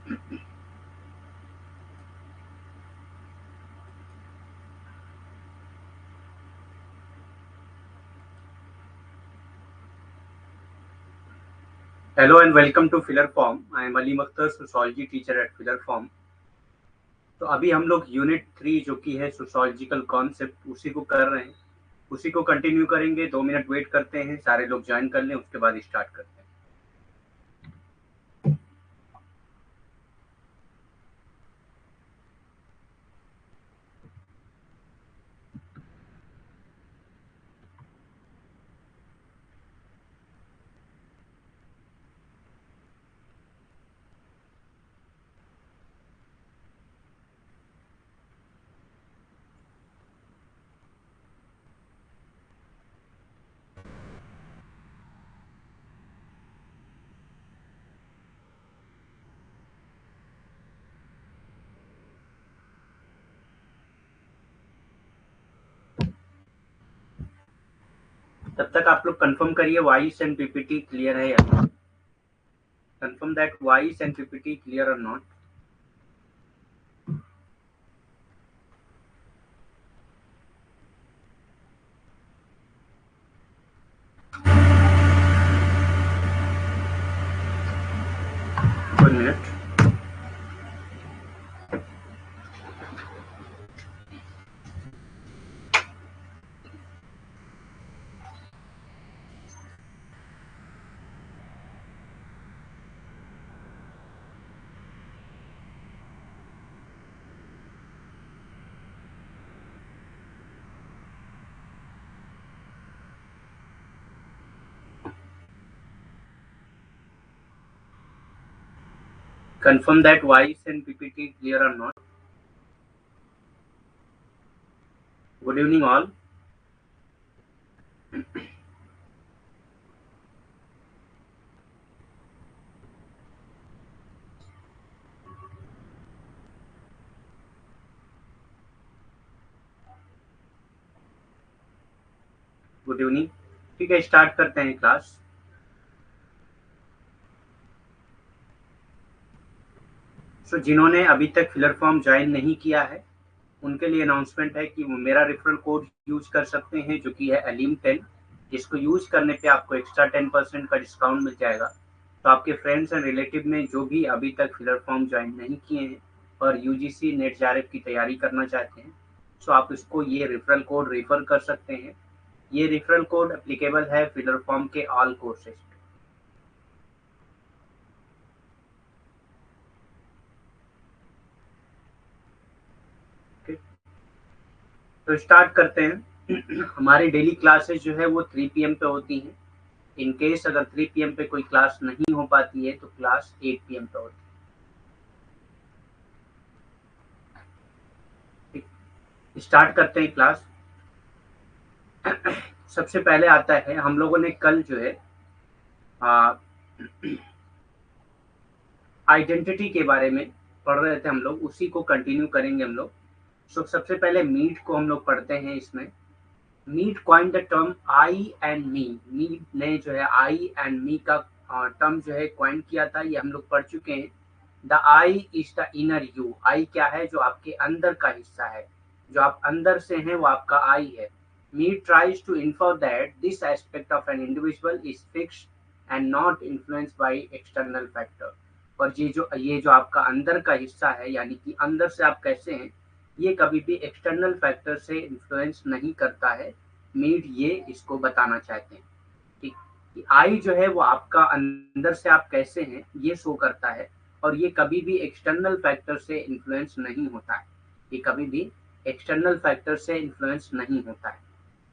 Hello and welcome to Filler Form. I am Ali Akhtar, sociology teacher at Filler Form. तो अभी हम लोग unit 3 जो कि है सोशोलॉजिकल कॉन्सेप्ट उसी को कर रहे हैं, उसी को कंटिन्यू करेंगे। 2 मिनट वेट करते हैं, सारे लोग ज्वाइन कर लें, उसके बाद स्टार्ट करते हैं। तब तक आप लोग कंफर्म करिए वॉइस एंड पीपीटी क्लियर है या नहीं। Confirm that voice and PPT clear और not. One minute. Confirm that voice and PPT clear or not. Good evening all. Good evening. ठीक है, स्टार्ट करते हैं क्लास। सो जिन्होंने अभी तक फिलर फॉर्म ज्वाइन नहीं किया है उनके लिए अनाउंसमेंट है कि वो मेरा रेफरल कोड यूज कर सकते हैं जो कि है अलीम10, जिसको यूज करने पे आपको एक्स्ट्रा 10% का डिस्काउंट मिल जाएगा। तो आपके फ्रेंड्स एंड रिलेटिव में जो भी अभी तक फिलर फॉर्म ज्वाइन नहीं किए हैं और यूजीसी नेट जेआरएफ की तैयारी करना चाहते हैं, सो आप इसको ये रेफरल कोड रेफर कर सकते हैं। ये रेफरल कोड एप्लीकेबल है फिलर फॉर्म के ऑल कोर्सेज। तो स्टार्ट करते हैं। हमारी डेली क्लासेस जो है वो 3 PM पे होती हैं। इन केस अगर 3 PM पे कोई क्लास नहीं हो पाती है तो क्लास 8 PM पे होती है। स्टार्ट करते हैं क्लास। सबसे पहले आता है, हम लोगों ने कल जो है आइडेंटिटी के बारे में पढ़ रहे थे, हम लोग उसी को कंटिन्यू करेंगे हम लोग। सो सबसे पहले मीट को हम लोग पढ़ते हैं। इसमें Mead coin the term I and me. Mead ने जो है आई एंड मी का टर्म जो है कॉइन किया था, ये हम लोग पढ़ चुके हैं। The I is the inner you. I क्या है? जो आपके अंदर का हिस्सा है, जो आप अंदर से हैं वो आपका आई है। Mead tries to infer that this aspect of an individual is fixed and not influenced by external factor. और ये जो आपका अंदर का हिस्सा है, यानी कि अंदर से आप कैसे हैं, ये कभी भी एक्सटर्नल फैक्टर से इन्फ्लुएंस नहीं करता है। मीट ये इसको बताना चाहते हैं कि आई जो है वो आपका अंदर से आप कैसे हैं ये शो करता है, और ये कभी भी एक्सटर्नल फैक्टर से इन्फ्लुएंस नहीं होता है। ये कभी भी एक्सटर्नल फैक्टर से इन्फ्लुएंस नहीं होता है।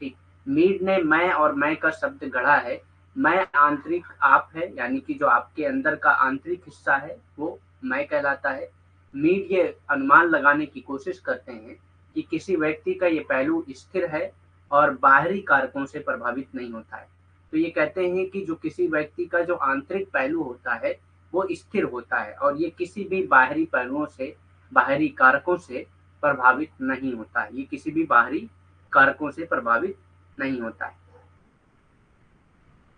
ठीक। मीड ने मैं और मैं का शब्द गढ़ा है। मैं आंतरिक आप है, यानी कि जो आपके अंदर का आंतरिक हिस्सा है वो मैं कहलाता है। मीड ये अनुमान लगाने की कोशिश करते हैं कि किसी व्यक्ति का ये पहलू स्थिर है और बाहरी कारकों से प्रभावित नहीं होता है। तो ये कहते हैं कि जो किसी व्यक्ति का जो आंतरिक पहलू होता है वो स्थिर होता है और ये किसी भी बाहरी पहलुओं से, बाहरी कारकों से प्रभावित नहीं होता है। ये किसी भी बाहरी कारकों से प्रभावित नहीं होता है।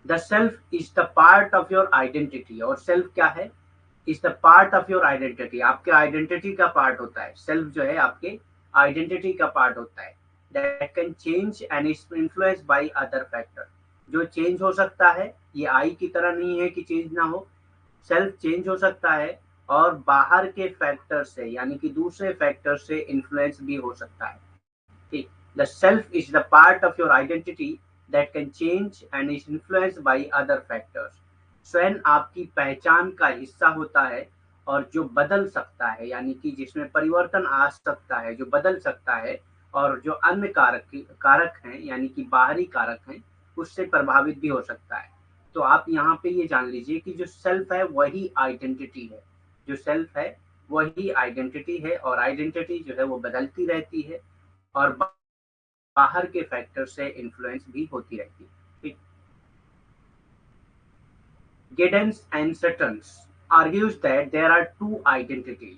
The self is the part of your identity. और सेल्फ क्या है? Is the part of your identity, आपके आइडेंटिटी का पार्ट होता है। सेल्फ जो है आपके आइडेंटिटी का पार्ट होता है। That can change and is influence by other factor, जो चेंज हो सकता है। ये आई की तरह नहीं है कि चेंज ना हो, सेल्फ चेंज हो सकता है और बाहर के फैक्टर से यानी कि दूसरे फैक्टर से इन्फ्लुएंस भी हो सकता है। ठीक, the self is the part of your identity that can change and is influenced by other factors. स्वयं आपकी पहचान का हिस्सा होता है और जो बदल सकता है, यानी कि जिसमें परिवर्तन आ सकता है, जो बदल सकता है, और जो अन्य कारक हैं यानी कि बाहरी कारक हैं उससे प्रभावित भी हो सकता है। तो आप यहाँ पे ये जान लीजिए कि जो सेल्फ है वही आइडेंटिटी है, जो सेल्फ है वही आइडेंटिटी है, और आइडेंटिटी जो है वो बदलती रहती है और बाहर के फैक्टर से इन्फ्लुएंस भी होती रहती है। ठीक, Giddens and Suttons argues that there are two identities.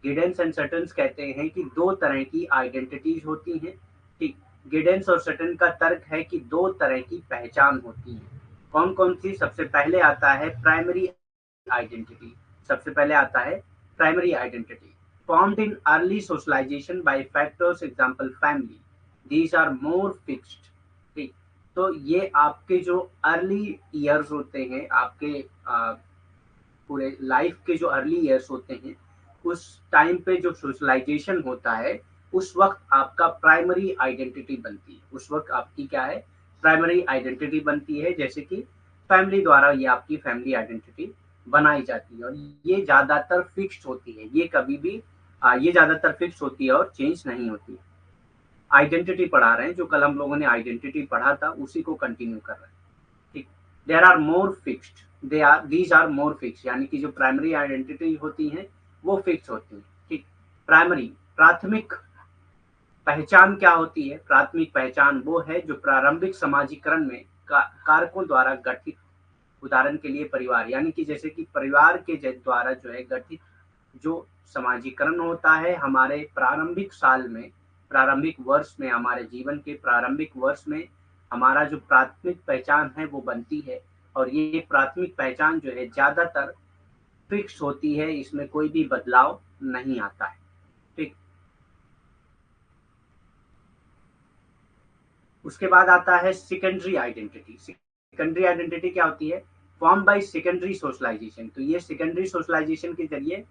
Giddens and Sutton's कहते हैं कि दो तरह की आइडेंटिटीज होती हैं। ठीक, गिडेंस और सटन का तर्क है कि दो तरह की पहचान होती है। कौन कौन सी? सबसे पहले आता है प्राइमरी आइडेंटिटी। सबसे पहले आता है primary identity formed in early socialization by factors, example family, these are more fixed. ठीक, तो ये आपके जो अर्ली ईयर्स होते हैं, आपके पूरे लाइफ के जो अर्ली ईयर्स होते हैं, उस टाइम पे जो सोशलाइजेशन होता है उस वक्त आपका प्राइमरी आइडेंटिटी बनती है। उस वक्त आपकी क्या है? प्राइमरी आइडेंटिटी बनती है। जैसे कि फैमिली द्वारा ये आपकी फैमिली आइडेंटिटी बनाई जाती है और ये ज्यादातर फिक्स्ड होती है। ये कभी भी ये ज्यादातर फिक्स होती है और चेंज नहीं होती है। आइडेंटिटी पढ़ा रहे हैं, जो कल हम लोगों ने आइडेंटिटी पढ़ा था उसी को कंटिन्यू कर रहे हैं। ठीक, there are more fixed, they are these are more fix, यानी कि जो प्राइमरी आइडेंटिटी होती हैं वो फिक्स होती है। ठीक, प्राइमरी प्राथमिक पहचान क्या होती है? प्राथमिक पहचान वो है जो प्रारंभिक समाजीकरण में कारकों द्वारा गठित, उदाहरण के लिए परिवार, यानी कि जैसे कि परिवार के द्वारा जो है गठित जो समाजीकरण होता है हमारे प्रारंभिक साल में, प्रारंभिक वर्ष में, हमारे जीवन के प्रारंभिक वर्ष में हमारा जो प्राथमिक पहचान है वो बनती है। और ये प्राथमिक पहचान जो है ज्यादातर फिक्स होती है, इसमें कोई भी बदलाव नहीं आता है। ठीक, उसके बाद आता है सेकेंडरी आइडेंटिटी। सेकेंडरी आइडेंटिटी क्या होती है? Form by secondary socialization. तो ये सेकेंडरी सोशलाइजेशन के जरिए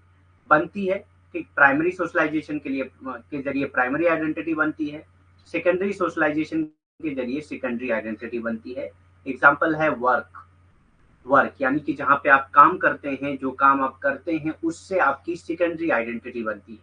बनती है। ठीक, प्राइमरी सोशलाइजेशन के जरिए प्राइमरी आइडेंटिटी बनती है, सेकेंडरी सोशलाइजेशन के जरिए सेकेंडरी आइडेंटिटी बनती है। एग्जाम्पल है वर्क। वर्क यानी कि जहाँ पे आप काम करते हैं, जो काम आप करते हैं उससे आपकी सेकेंडरी आइडेंटिटी बनती है।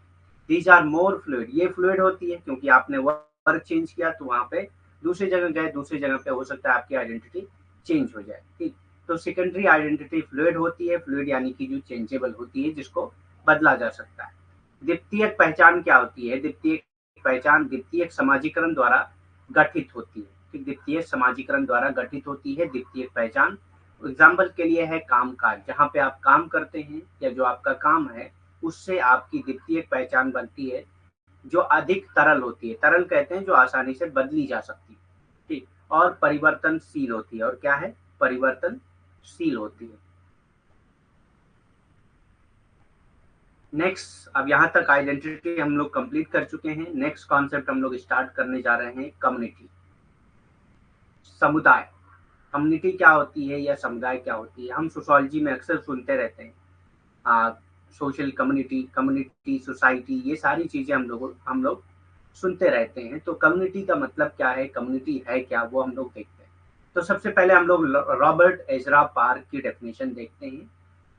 दीज आर मोर फ्लूइड, ये फ्लूइड होती है क्योंकि आपने वर्क चेंज किया तो वहाँ पे दूसरी जगह गए, दूसरी जगह पे हो सकता है आपकी आइडेंटिटी चेंज हो जाए। ठीक, तो सेकेंडरी आइडेंटिटी फ्लूइड होती है। फ्लूइड यानी कि जो चेंजेबल होती है, जिसको बदला जा सकता है। द्वितीयक पहचान क्या होती है? द्वितीयक पहचान द्वितीयक समाजीकरण द्वारा गठित होती है। ठीक, द्वितीय समाजीकरण द्वारा गठित होती है द्वितीयक पहचान। एग्जाम्पल के लिए है कामकाज, जहाँ पे आप काम करते हैं या जो आपका काम है उससे आपकी द्वितीयक पहचान बनती है जो अधिक तरल होती है। तरल कहते हैं जो आसानी से बदली जा सकती है। ठीक, और परिवर्तनशील होती है। और क्या है? परिवर्तनशील होती है। नेक्स्ट, अब यहाँ तक आइडेंटिटी हम लोग कंप्लीट कर चुके हैं। नेक्स्ट कॉन्सेप्ट हम लोग स्टार्ट करने जा रहे हैं, कम्युनिटी, समुदाय। कम्युनिटी क्या होती है या समुदाय क्या होती है? हम सोशोलॉजी में अक्सर सुनते रहते हैं सोशल कम्युनिटी, कम्युनिटी सोसाइटी, ये सारी चीजें हम लोग सुनते रहते हैं। तो कम्युनिटी का मतलब क्या है, कम्युनिटी है क्या, वो हम लोग देखते हैं। तो सबसे पहले हम लोग रॉबर्ट एजरा पार्क की डेफिनेशन देखते हैं।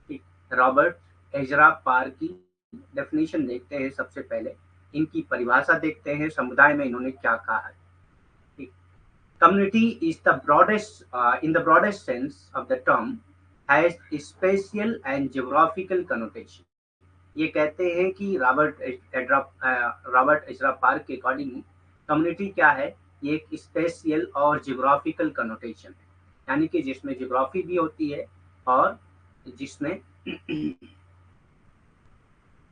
ठीक, रॉबर्ट एजरा पार्क की डेफिनेशन देखते हैं। सबसे पहले इनकी परिभाषा देखते हैं, समुदाय में इन्होंने क्या कहा है। ठीक, community is the broadest in the broadest sense of the term has spatial and geographical connotation. ये कहते हैं कि रॉबर्ट एजरा पार्क के अकॉर्डिंग कम्युनिटी क्या है? ये एक स्पेशियल और जियोग्राफिकल कनोटेशन है, यानी कि जिसमें जियोग्राफी भी होती है और जिसमें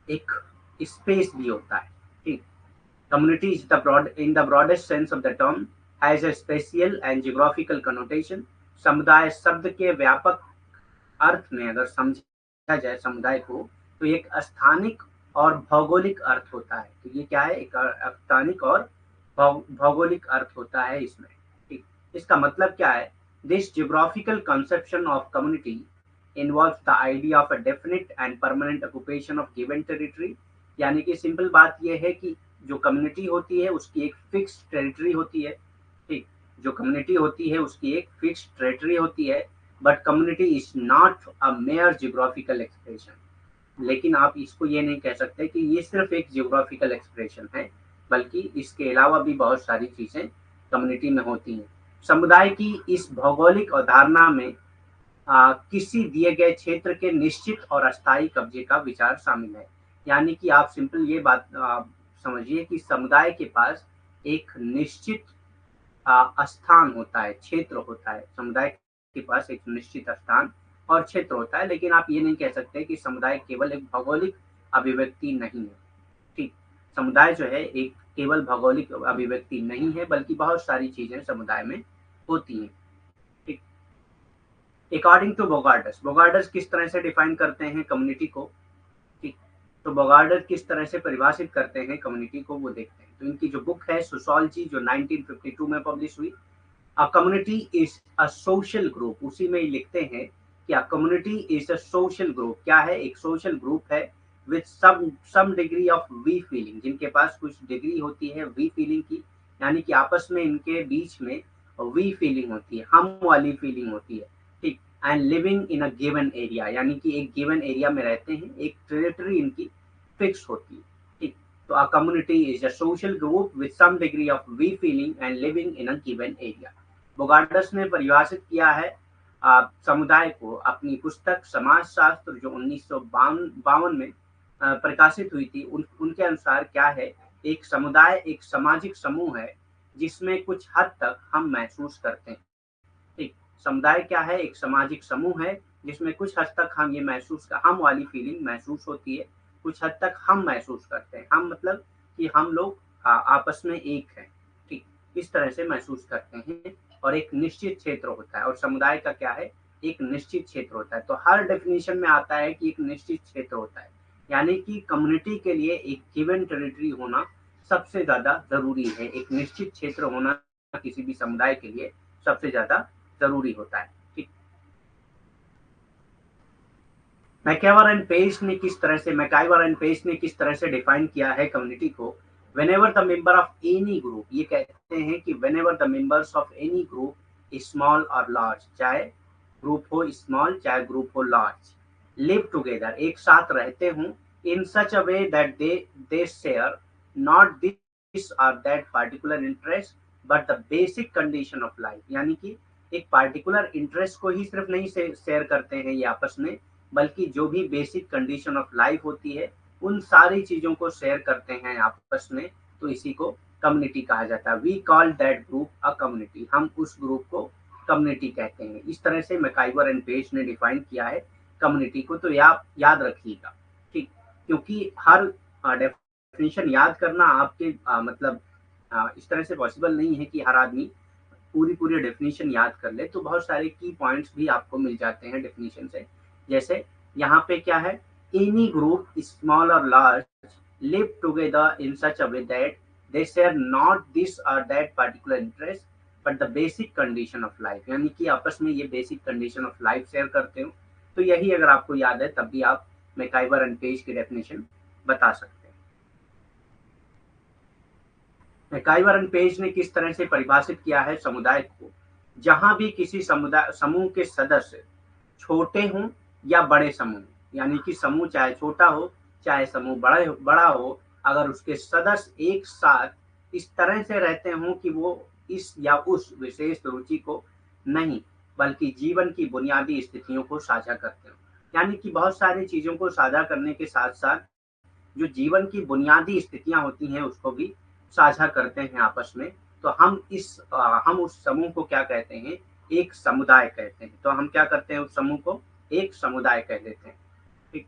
एक स्पेस भी होता है। ठीक, community is the in the broadest sense of the term has a spatial and geographical connotation. समुदाय शब्द के व्यापक अर्थ में अगर समझे जाए समुदाय को, तो एक स्थानिक और भौगोलिक अर्थ होता है। तो ये क्या है, एक स्थानिक और भौगोलिक अर्थ होता है इसमें। ठीक, इसका मतलब क्या है, this geographical conception of community involves the idea of a definite and permanent occupation of given territory. यानी कि सिंपल बात ये है कि जो कम्युनिटी होती है उसकी एक फिक्स टेरिटरी होती है। ठीक, जो कम्युनिटी होती है उसकी एक फिक्स टेरिटरी होती है, but community is not a mayor geographical expression. लेकिन आप इसको ये नहीं कह सकते कि ये सिर्फ एक जियोग्राफिकल एक्सप्रेशन है, बल्कि इसके अलावा भी बहुत सारी चीजें कम्युनिटी में होती हैं। समुदाय की इस भौगोलिक अवधारणा में किसी दिए गए क्षेत्र के निश्चित और अस्थायी कब्जे का विचार शामिल है। यानी कि आप सिंपल ये बात समझिए कि समुदाय के पास एक निश्चित स्थान होता है, क्षेत्र होता है। समुदाय के पास एक निश्चित स्थान और क्षेत्र होता है, लेकिन आप ये नहीं कह सकते कि समुदाय केवल एक भौगोलिक अभिव्यक्ति नहीं है। ठीक, समुदाय जो है एक केवल भौगोलिक अभिव्यक्ति नहीं है, बल्कि बहुत सारी चीजें समुदाय में होती हैं। ठीक, अकॉर्डिंग टू बोगार्डस, बोगार्डस किस तरह से डिफाइन करते हैं कम्युनिटी को। ठीक, तो बोगार्डर किस तरह से परिभाषित करते हैं कम्युनिटी को वो देखते हैं। तो इनकी जो बुक है सोशियोलॉजी, जो 1952 में पब्लिश हुई, a community is a social group, उसी में ही लिखते हैं कि a community is a social group. क्या है, एक सोशल ग्रुप है with some degree of we feeling, जिनके पास कुछ डिग्री होती है वी फीलिंग की। यानी कि आपस में इनके बीच में वी फीलिंग होती है, हम वाली फीलिंग होती है। ठीक, and living in a given area, यानी कि एक गिवन एरिया में रहते हैं, एक टेरिटरी इनकी फिक्स होती है। ठीक, तो a community is a social group with some degree of we feeling and living in a given area. Bogardus ने परिभाषित किया है समुदाय को अपनी पुस्तक समाजशास्त्र, जो 1952 में प्रकाशित हुई थी। उनके अनुसार क्या है, एक समुदाय एक सामाजिक समूह है जिसमें कुछ हद तक हम महसूस करते हैं। ठीक, समुदाय क्या है, एक सामाजिक समूह है जिसमें कुछ हद तक हम ये हम वाली फीलिंग महसूस होती है, कुछ हद तक हम महसूस करते हैं। हम मतलब कि हम लोग आपस में एक हैं। ठीक, इस तरह से महसूस करते हैं। और एक निश्चित क्षेत्र होता है, और समुदाय का क्या है, एक निश्चित क्षेत्र होता है। तो हर डेफिनेशन में आता है कि एक निश्चित क्षेत्र होता है, यानी कि कम्युनिटी के लिए एक गिवन टेरिटरी होना सबसे ज्यादा जरूरी है। एक निश्चित क्षेत्र होना किसी भी समुदाय के लिए सबसे ज्यादा जरूरी होता है। ठीक, मैकाइवर एंड पेज ने किस तरह से डिफाइन किया है कम्युनिटी को। Whenever the member of any group, ये कहते हैं कि whenever the members of any group small और लार्ज, चाहे ग्रुप हो स्मॉल चाहे ग्रुप हो लार्ज, लिव टुगेदर, एक साथ रहते हों, in such a way that they share not this और that particular interest but the basic condition of life. यानी कि एक पार्टिकुलर इंटरेस्ट को ही सिर्फ नहीं शेयर करते हैं ये आपस में, बल्कि जो भी बेसिक कंडीशन ऑफ लाइफ होती है उन सारी चीजों को शेयर करते हैं आपस में। तो इसी को कम्युनिटी कहा जाता है। We call that group a community, हम उस ग्रुप को कम्युनिटी कहते हैं। इस तरह से मैकाइवर एंड पेज ने डिफाइन किया है कम्युनिटी को। तो याद रखिएगा। ठीक, क्योंकि हर डेफिनेशन याद करना आपके मतलब इस तरह से पॉसिबल नहीं है कि हर आदमी पूरी डेफिनेशन याद कर ले। तो बहुत सारे की पॉइंट्स भी आपको मिल जाते हैं डेफिनेशन से। जैसे यहाँ पे क्या है, एनी ग्रुप स्मॉल और large live together in such a way that they share not this और that particular interest but the basic condition of life. यानी कि आपस में ये basic condition of life share करते हो। तो यही अगर आपको याद है तब भी आप मैकाइवर एंड पेज की डेफिनेशन बता सकते हैं। मैकाइवर एंड पेज ने किस तरह से परिभाषित किया है समुदाय को। जहां भी किसी समुदाय समूह के सदस्य छोटे हों या बड़े समूह, यानी कि समूह चाहे छोटा हो चाहे समूह बड़ा हो, अगर उसके सदस्य एक साथ इस तरह से रहते हों कि वो इस या उस विशेष रुचि को नहीं, बल्कि जीवन की बुनियादी स्थितियों को साझा करते हो। यानी कि बहुत सारी चीजों को साझा करने के साथ साथ जो जीवन की बुनियादी स्थितियां होती हैं उसको भी साझा करते हैं आपस में। तो हम उस समूह को क्या कहते हैं, एक समुदाय कहते हैं। तो हम क्या करते हैं, उस समूह को एक समुदाय कह देते हैं। ठीक,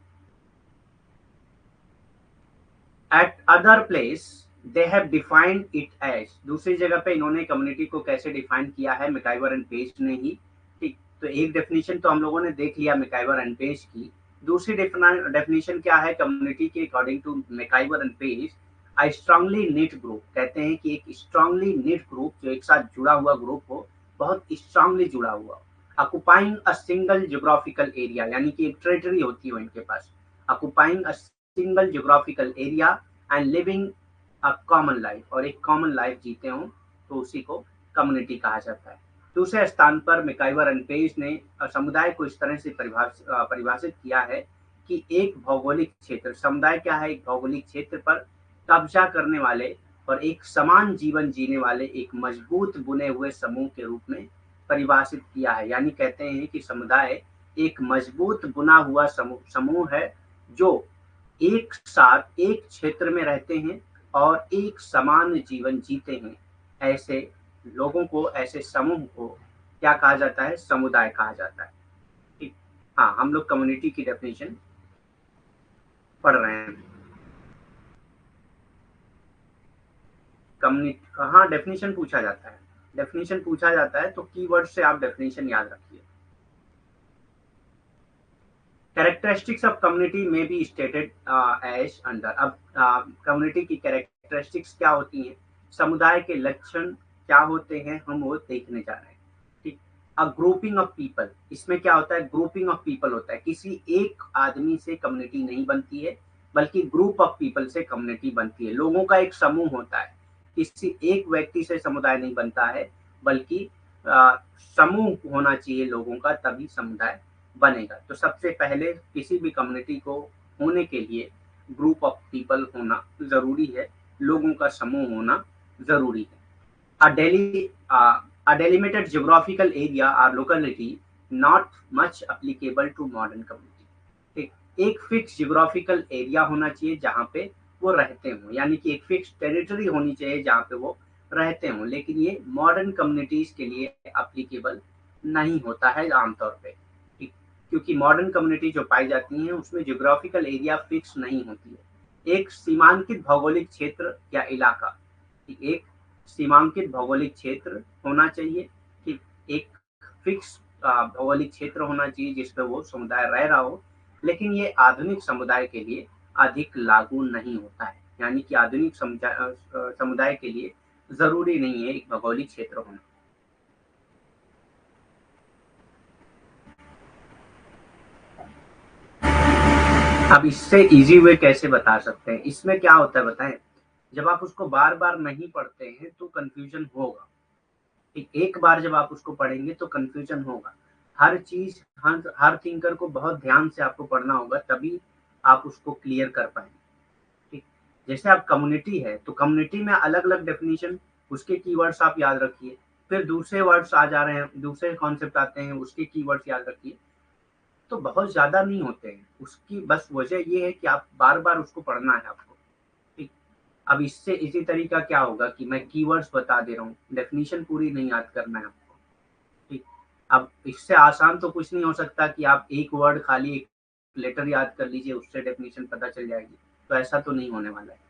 at other place they have defined it as, दूसरी जगह पे इन्होंने कम्युनिटी को कैसे डिफाइन किया है, मैकाइवर एंड पेज ने ही। ठीक, तो एक डेफिनेशन तो हम लोगों ने देख लिया मैकाइवर एंड पेज की। दूसरी डेफिनेशन क्या है कम्युनिटी की according to MacIver and Page? I strongly knit group, कहते हैं कि एक स्ट्रांगली निट ग्रुप जो एक साथ जुड़ा हुआ ग्रुप हो, बहुत स्ट्रांगली जुड़ा हुआ, occupying a single geographical area, यानी कि एक टेरिटरी होती है इनके पास, occupying a single geographical area and living a common life, और एक कॉमन लाइफ जीते हों, तो उसी को कम्युनिटी कहा जाता है। दूसरे स्थान पर मैकइवर एंड पेज ने समुदाय को इस तरह से परिभाषित किया है कि एक भौगोलिक क्षेत्र, समुदाय क्या है, एक भौगोलिक क्षेत्र पर कब्जा करने वाले और एक समान जीवन जीने वाले एक मजबूत बुने हुए समूह के रूप में परिभाषित किया है। यानी कहते हैं कि समुदाय एक मजबूत बुना हुआ समूह है जो एक साथ एक क्षेत्र में रहते हैं और एक समान जीवन जीते हैं। ऐसे लोगों को, ऐसे समूह को क्या कहा जाता है? समुदाय कहा जाता है। ठीक। हाँ, हम लोग कम्युनिटी की डेफिनेशन पढ़ रहे हैं। कम्युनिटी, हाँ, डेफिनेशन पूछा जाता है, डेफिनेशन पूछा जाता है, तो कीवर्ड से आप डेफिनेशन याद रखिए। कैरेक्टरिस्टिक्स ऑफ कम्युनिटी में बी स्टेटेड एज अंडर। अब कम्युनिटी की कैरेक्टरिस्टिक्स क्या होती हैं, समुदाय के लक्षण क्या होते हैं, हम वो देखने जा रहे हैं। ठीक। अ ग्रुपिंग ऑफ पीपल, इसमें क्या होता है? ग्रुपिंग ऑफ पीपल होता है, किसी एक आदमी से कम्युनिटी नहीं बनती है, बल्कि ग्रुप ऑफ पीपल से कम्युनिटी बनती है। लोगों का एक समूह होता है, किसी एक व्यक्ति से समुदाय नहीं बनता है, बल्कि समूह होना चाहिए लोगों का, तभी समुदाय बनेगा। तो सबसे पहले किसी भी कम्युनिटी को होने के लिए ग्रुप ऑफ पीपल होना जरूरी है, लोगों का समूह होना जरूरी है। A a delimited geographical area or locality not much applicable to modern community। ठीक, एक फिक्स जियोग्राफिकल एरिया होना चाहिए जहाँ पे वो रहते हों, यानी कि एक फिक्स टेरिटरी होनी चाहिए जहाँ पे वो रहते हों, लेकिन ये मॉडर्न कम्युनिटीज के लिए एप्लीकेबल नहीं होता है आमतौर पे। ठीक, क्योंकि मॉडर्न कम्युनिटी जो पाई जाती हैं उसमें जियोग्राफिकल एरिया फिक्स नहीं होती है, एक सीमांकित भौगोलिक क्षेत्र या इलाका, एक सीमांकित भौगोलिक क्षेत्र होना चाहिए। ठीक, एक फिक्स भौगोलिक क्षेत्र होना चाहिए जिस पे वो समुदाय रह रहा हो, लेकिन ये आधुनिक समुदाय के लिए अधिक लागू नहीं होता है, यानी कि आधुनिक समुदाय के लिए जरूरी नहीं है एक भौगोलिक क्षेत्र होना। अब इससे इजी वे कैसे बता सकते हैं? इसमें क्या होता है बताएं, जब आप उसको बार बार नहीं पढ़ते हैं तो कंफ्यूजन होगा। ठीक, एक बार जब आप उसको पढ़ेंगे तो कंफ्यूजन होगा। हर चीज, हर थिंकर को बहुत ध्यान से आपको पढ़ना होगा, तभी आप उसको क्लियर कर पाएंगे। ठीक, जैसे आप कम्युनिटी है तो कम्युनिटी में अलग अलग डेफिनेशन, उसके कीवर्ड्स आप याद रखिए, फिर दूसरे वर्ड्स आ जा रहे हैं, दूसरे कॉन्सेप्ट आते हैं, उसके कीवर्ड्स याद रखिए। तो बहुत ज्यादा नहीं होते हैं, उसकी बस वजह ये है कि आप बार बार उसको पढ़ना है आपको। ठीक, अब इससे इसी तरीका क्या होगा कि मैं कीवर्ड्स बता दे रहा हूँ, डेफिनेशन पूरी नहीं याद करना है आपको। ठीक, अब इससे आसान तो कुछ नहीं हो सकता कि आप एक वर्ड खाली एक लेटर याद कर लीजिए, उससे डेफिनेशन पता चल जाएगी, तो ऐसा तो नहीं होने वाला है।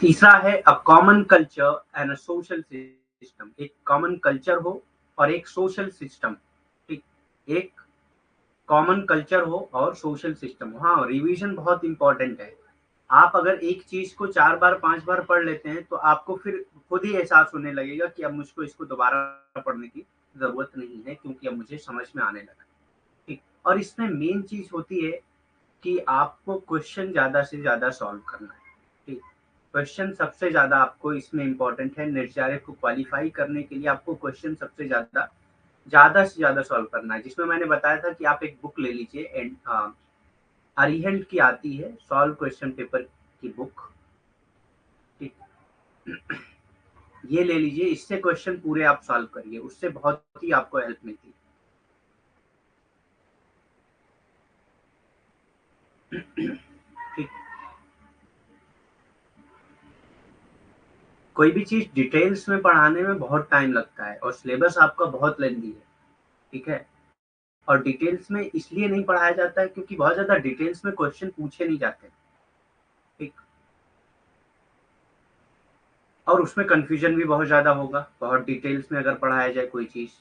तीसरा है a common culture and a social system, एक कॉमन कल्चर हो और एक सोशल सिस्टम। ठीक, एक कॉमन कल्चर हो और सोशल सिस्टम हो। हाँ, रिवीजन बहुत इंपॉर्टेंट है। आप अगर एक चीज को 4 बार 5 बार पढ़ लेते हैं तो आपको फिर खुद ही एहसास होने लगेगा कि अब मुझको इसको दोबारा पढ़ने की जरूरत नहीं है, क्योंकि अब मुझे समझ में आने लगा। ठीक, और इसमें मेन चीज होती है कि आपको क्वेश्चन ज्यादा से ज्यादा सॉल्व करना है। ठीक, क्वेश्चन सबसे ज्यादा आपको इसमें इम्पोर्टेंट है, निर्धारित को क्वालिफाई करने के लिए आपको क्वेश्चन सबसे ज्यादा से ज्यादा सॉल्व करना है। जिसमें मैंने बताया था कि आप एक बुक ले लीजिए, एंड अरिहंट की आती है सॉल्व क्वेश्चन पेपर की बुक। ठीक, ये ले लीजिए, इससे क्वेश्चन पूरे आप सॉल्व करिए, उससे बहुत ही आपको हेल्प मिलती है। ठीक, कोई भी चीज़ डिटेल्स में पढ़ाने में बहुत टाइम लगता है और सिलेबस आपका बहुत लेंथी है, ठीक है? और डिटेल्स में इसलिए नहीं पढ़ाया जाता है क्योंकि बहुत ज़्यादा डिटेल्स में क्वेश्चन पूछे नहीं जाते, ठीक? और उसमें कन्फ्यूजन भी बहुत ज़्यादा होगा, बहुत डिटेल्स में अगर पढ़ाया जाए कोई चीज़।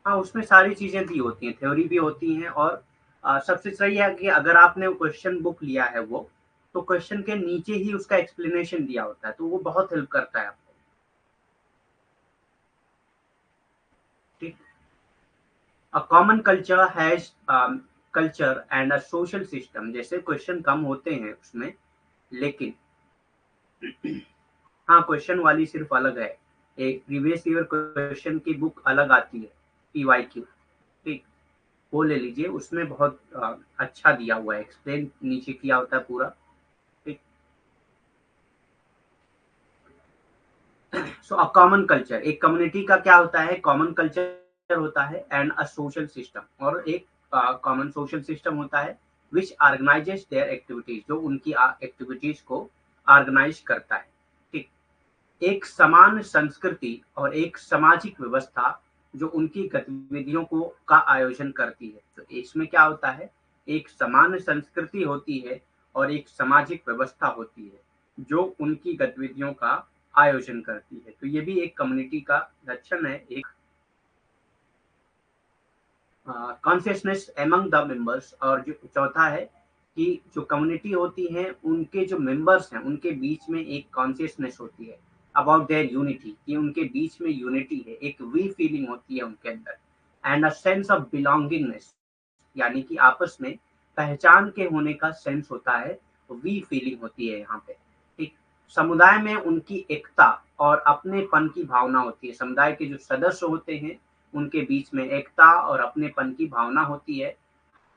हाँ, उसमें सारी चीज़ें भी होती हैं, थ्योरी भी होती हैं और सबसे सही है कि अगर आपने वो क्वेश्चन बुक लिया है तो क्वेश्चन के नीचे ही उसका एक्सप्लेनेशन दिया होता है, तो वो बहुत हेल्प करता है आपको, ठीक? A common culture has culture and a social system, जैसे क्वेश्चन कम होते हैं उसमें, लेकिन हाँ, क्वेश्चन वाली सिर्फ अलग है। एक प्रीवियस ईयर क्वेश्चन की बुक अलग आती है, पीवाईक्यू, ठीक? वो ले लीजिए, उसमें बहुत अच्छा दिया हुआ है, एक्सप्लेन नीचे किया होता है पूरा, ठीक? सो अ कॉमन कल्चर, एक कम्युनिटी का क्या होता है, कॉमन कल्चर होता है एंड अ सोशल सिस्टम, और एक कॉमन सोशल सिस्टम होता है विच ऑर्गेनाइजेस देयर एक्टिविटीज, जो उनकी एक्टिविटीज को ऑर्गेनाइज करता है, ठीक? एक समान संस्कृति और एक सामाजिक व्यवस्था जो उनकी गतिविधियों को का आयोजन करती है। तो इसमें क्या होता है, एक समान संस्कृति होती है और एक सामाजिक व्यवस्था होती है जो उनकी गतिविधियों का आयोजन करती है। तो ये भी एक कम्युनिटी का लक्षण है, एक कॉन्शियसनेस एमंग द मेंबर्स, और जो चौथा है कि जो कम्युनिटी होती है उनके जो मेंबर्स हैं उनके बीच में एक कॉन्शियसनेस होती है अबाउट देयर यूनिटी, कि उनके बीच में यूनिटी है, एक वी फीलिंग होती है उनके अंदर, and a sense of belongingness, यानी कि आपस में पहचान के होने का सेंस होता है, वी फीलिंग होती है यहाँ पे, ठीक? समुदाय में उनकी एकता और अपनेपन की भावना होती है, समुदाय के जो सदस्य होते हैं उनके बीच में एकता और अपनेपन की भावना होती है,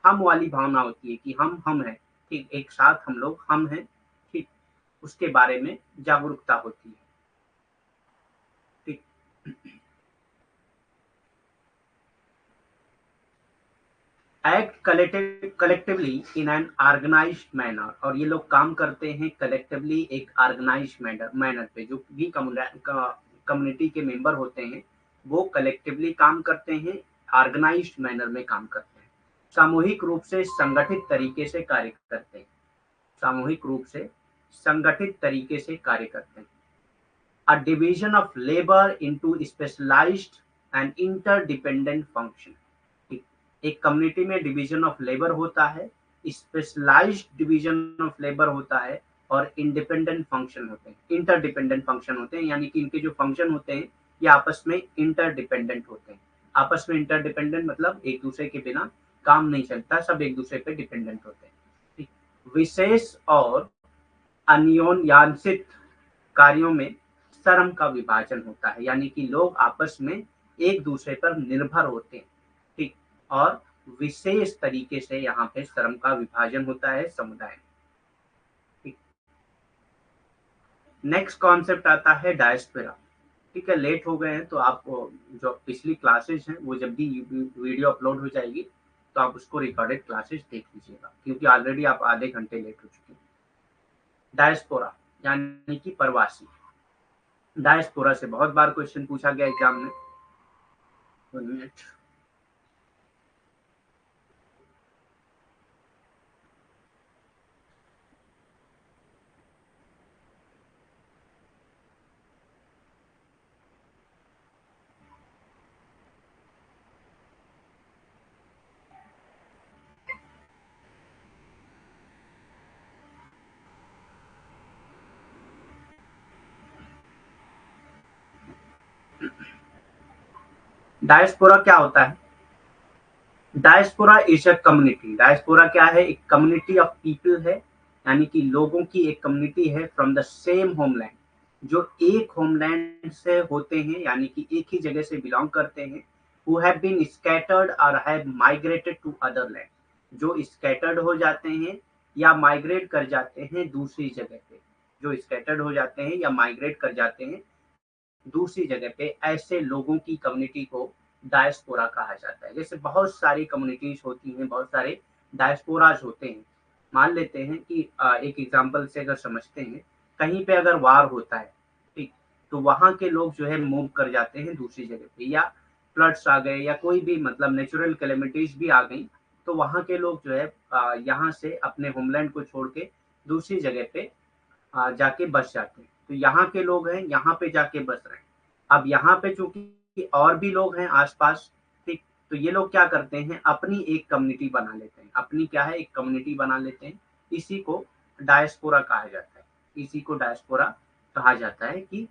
हम वाली भावना होती है कि हम हैं, ठीक? एक साथ हम लोग हम हैं, ठीक? उसके बारे में जागरूकता होती है, ठीक? Act collectively in an organized manner, और ये लोग काम करते हैं कलेक्टिवली एक ऑर्गेनाइज्ड मैनर मैनर पे, जो भी कम्युनिटी के मेंबर होते हैं वो कलेक्टिवली काम करते हैं, ऑर्गेनाइज्ड मैनर में काम करते हैं, सामूहिक रूप से संगठित तरीके से कार्य करते हैं, सामूहिक रूप से संगठित तरीके से कार्य करते हैं। A division of labour into specialized and interdependent function, ठीक? एक कम्युनिटी में डिवीजन ऑफ लेबर होता है, स्पेशलाइज्ड डिवीजन ऑफ लेबर होता है और इंडिपेंडेंट फंक्शन होते हैं, इंटरडिपेंडेंट फंक्शन होते हैं, यानी कि इनके जो फंक्शन होते हैं ये आपस में इंटरडिपेंडेंट होते हैं। आपस में इंटरडिपेंडेंट मतलब एक दूसरे के बिना काम नहीं चलता, सब एक दूसरे पे डिपेंडेंट होते हैं, ठीक? विशेष और अनियोन्यासित कार्यों में श्रम का विभाजन होता है, यानी कि लोग आपस में एक दूसरे पर निर्भर होते हैं, ठीक? और विशेष तरीके से यहाँ पे श्रम का विभाजन होता है समुदाय में, ठीक? नेक्स्ट कॉन्सेप्ट आता है डायस्पोरा, ठीक है? लेट हो गए हैं तो आप जो पिछली क्लासेस हैं वो जब भी वीडियो अपलोड हो जाएगी तो आप उसको रिकॉर्डेड क्लासेस देख लीजिएगा, क्योंकि ऑलरेडी आप आधे घंटे लेट हो चुके हैं। डायस्पोरा यानी कि प्रवासी, डायस्पोरा से बहुत बार क्वेश्चन पूछा गया एग्जाम में। 1 मिनट। डायस्पोरा क्या होता है? Diaspora is a community, diaspora क्या है, एक कम्युनिटी ऑफ पीपल है, यानी कि लोगों की एक कम्युनिटी है फ्रॉम द सेम होमलैंड, जो एक होमलैंड से होते हैं, यानी कि एक ही जगह से बिलोंग करते हैं, हु हैव बीन स्कैटर्ड और have migrated to other land, जो स्कैटर्ड हो जाते हैं या माइग्रेट कर जाते हैं दूसरी जगह पे, जो स्कैटर्ड हो जाते हैं या माइग्रेट कर जाते हैं दूसरी जगह पे, ऐसे लोगों की कम्युनिटी को डायस्पोरा कहा जाता है। जैसे बहुत सारी कम्युनिटीज होती हैं, बहुत सारे डायस्पोराज होते हैं। मान लेते हैं कि एक एग्जांपल से अगर समझते हैं, कहीं पे अगर वार होता है, ठीक, तो वहाँ के लोग जो है मूव कर जाते हैं दूसरी जगह पे, या फ्लड्स आ गए या कोई भी मतलब नेचुरल कैलेमिटीज भी आ गई, तो वहाँ के लोग जो है यहाँ से अपने होमलैंड को छोड़ के दूसरी जगह पे जाके बस जाते हैं। तो यहाँ के लोग हैं, यहाँ पे जाके बस रहे हैं। अब यहाँ पे चूंकि और भी लोग हैं आसपास, ठीक, तो ये लोग क्या करते हैं, अपनी एक कम्युनिटी बना लेते हैं। अपनी क्या है, एक कम्युनिटी बना लेते हैं। इसी को डायस्पोरा कहा जाता है। इसी को डायस्पोरा कहा जाता है कि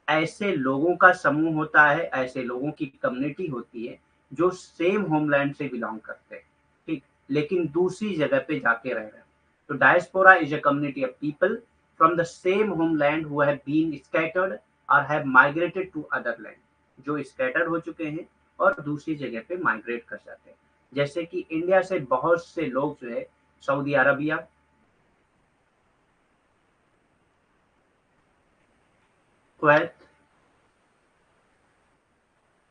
ऐसे लोगों का समूह होता है, ऐसे लोगों की कम्युनिटी होती है जो सेम होमलैंड से बिलोंग करते हैं, ठीक, लेकिन दूसरी जगह पे जाके रह रहे हैं। तो diaspora is a community of people from the same homeland who have been scattered और have migrated to other land, जो स्कैटर्ड हो चुके हैं और दूसरी जगह पे माइग्रेट कर जाते हैं। जैसे कि इंडिया से बहुत से लोग जो है सऊदी अरबिया, कुवैत,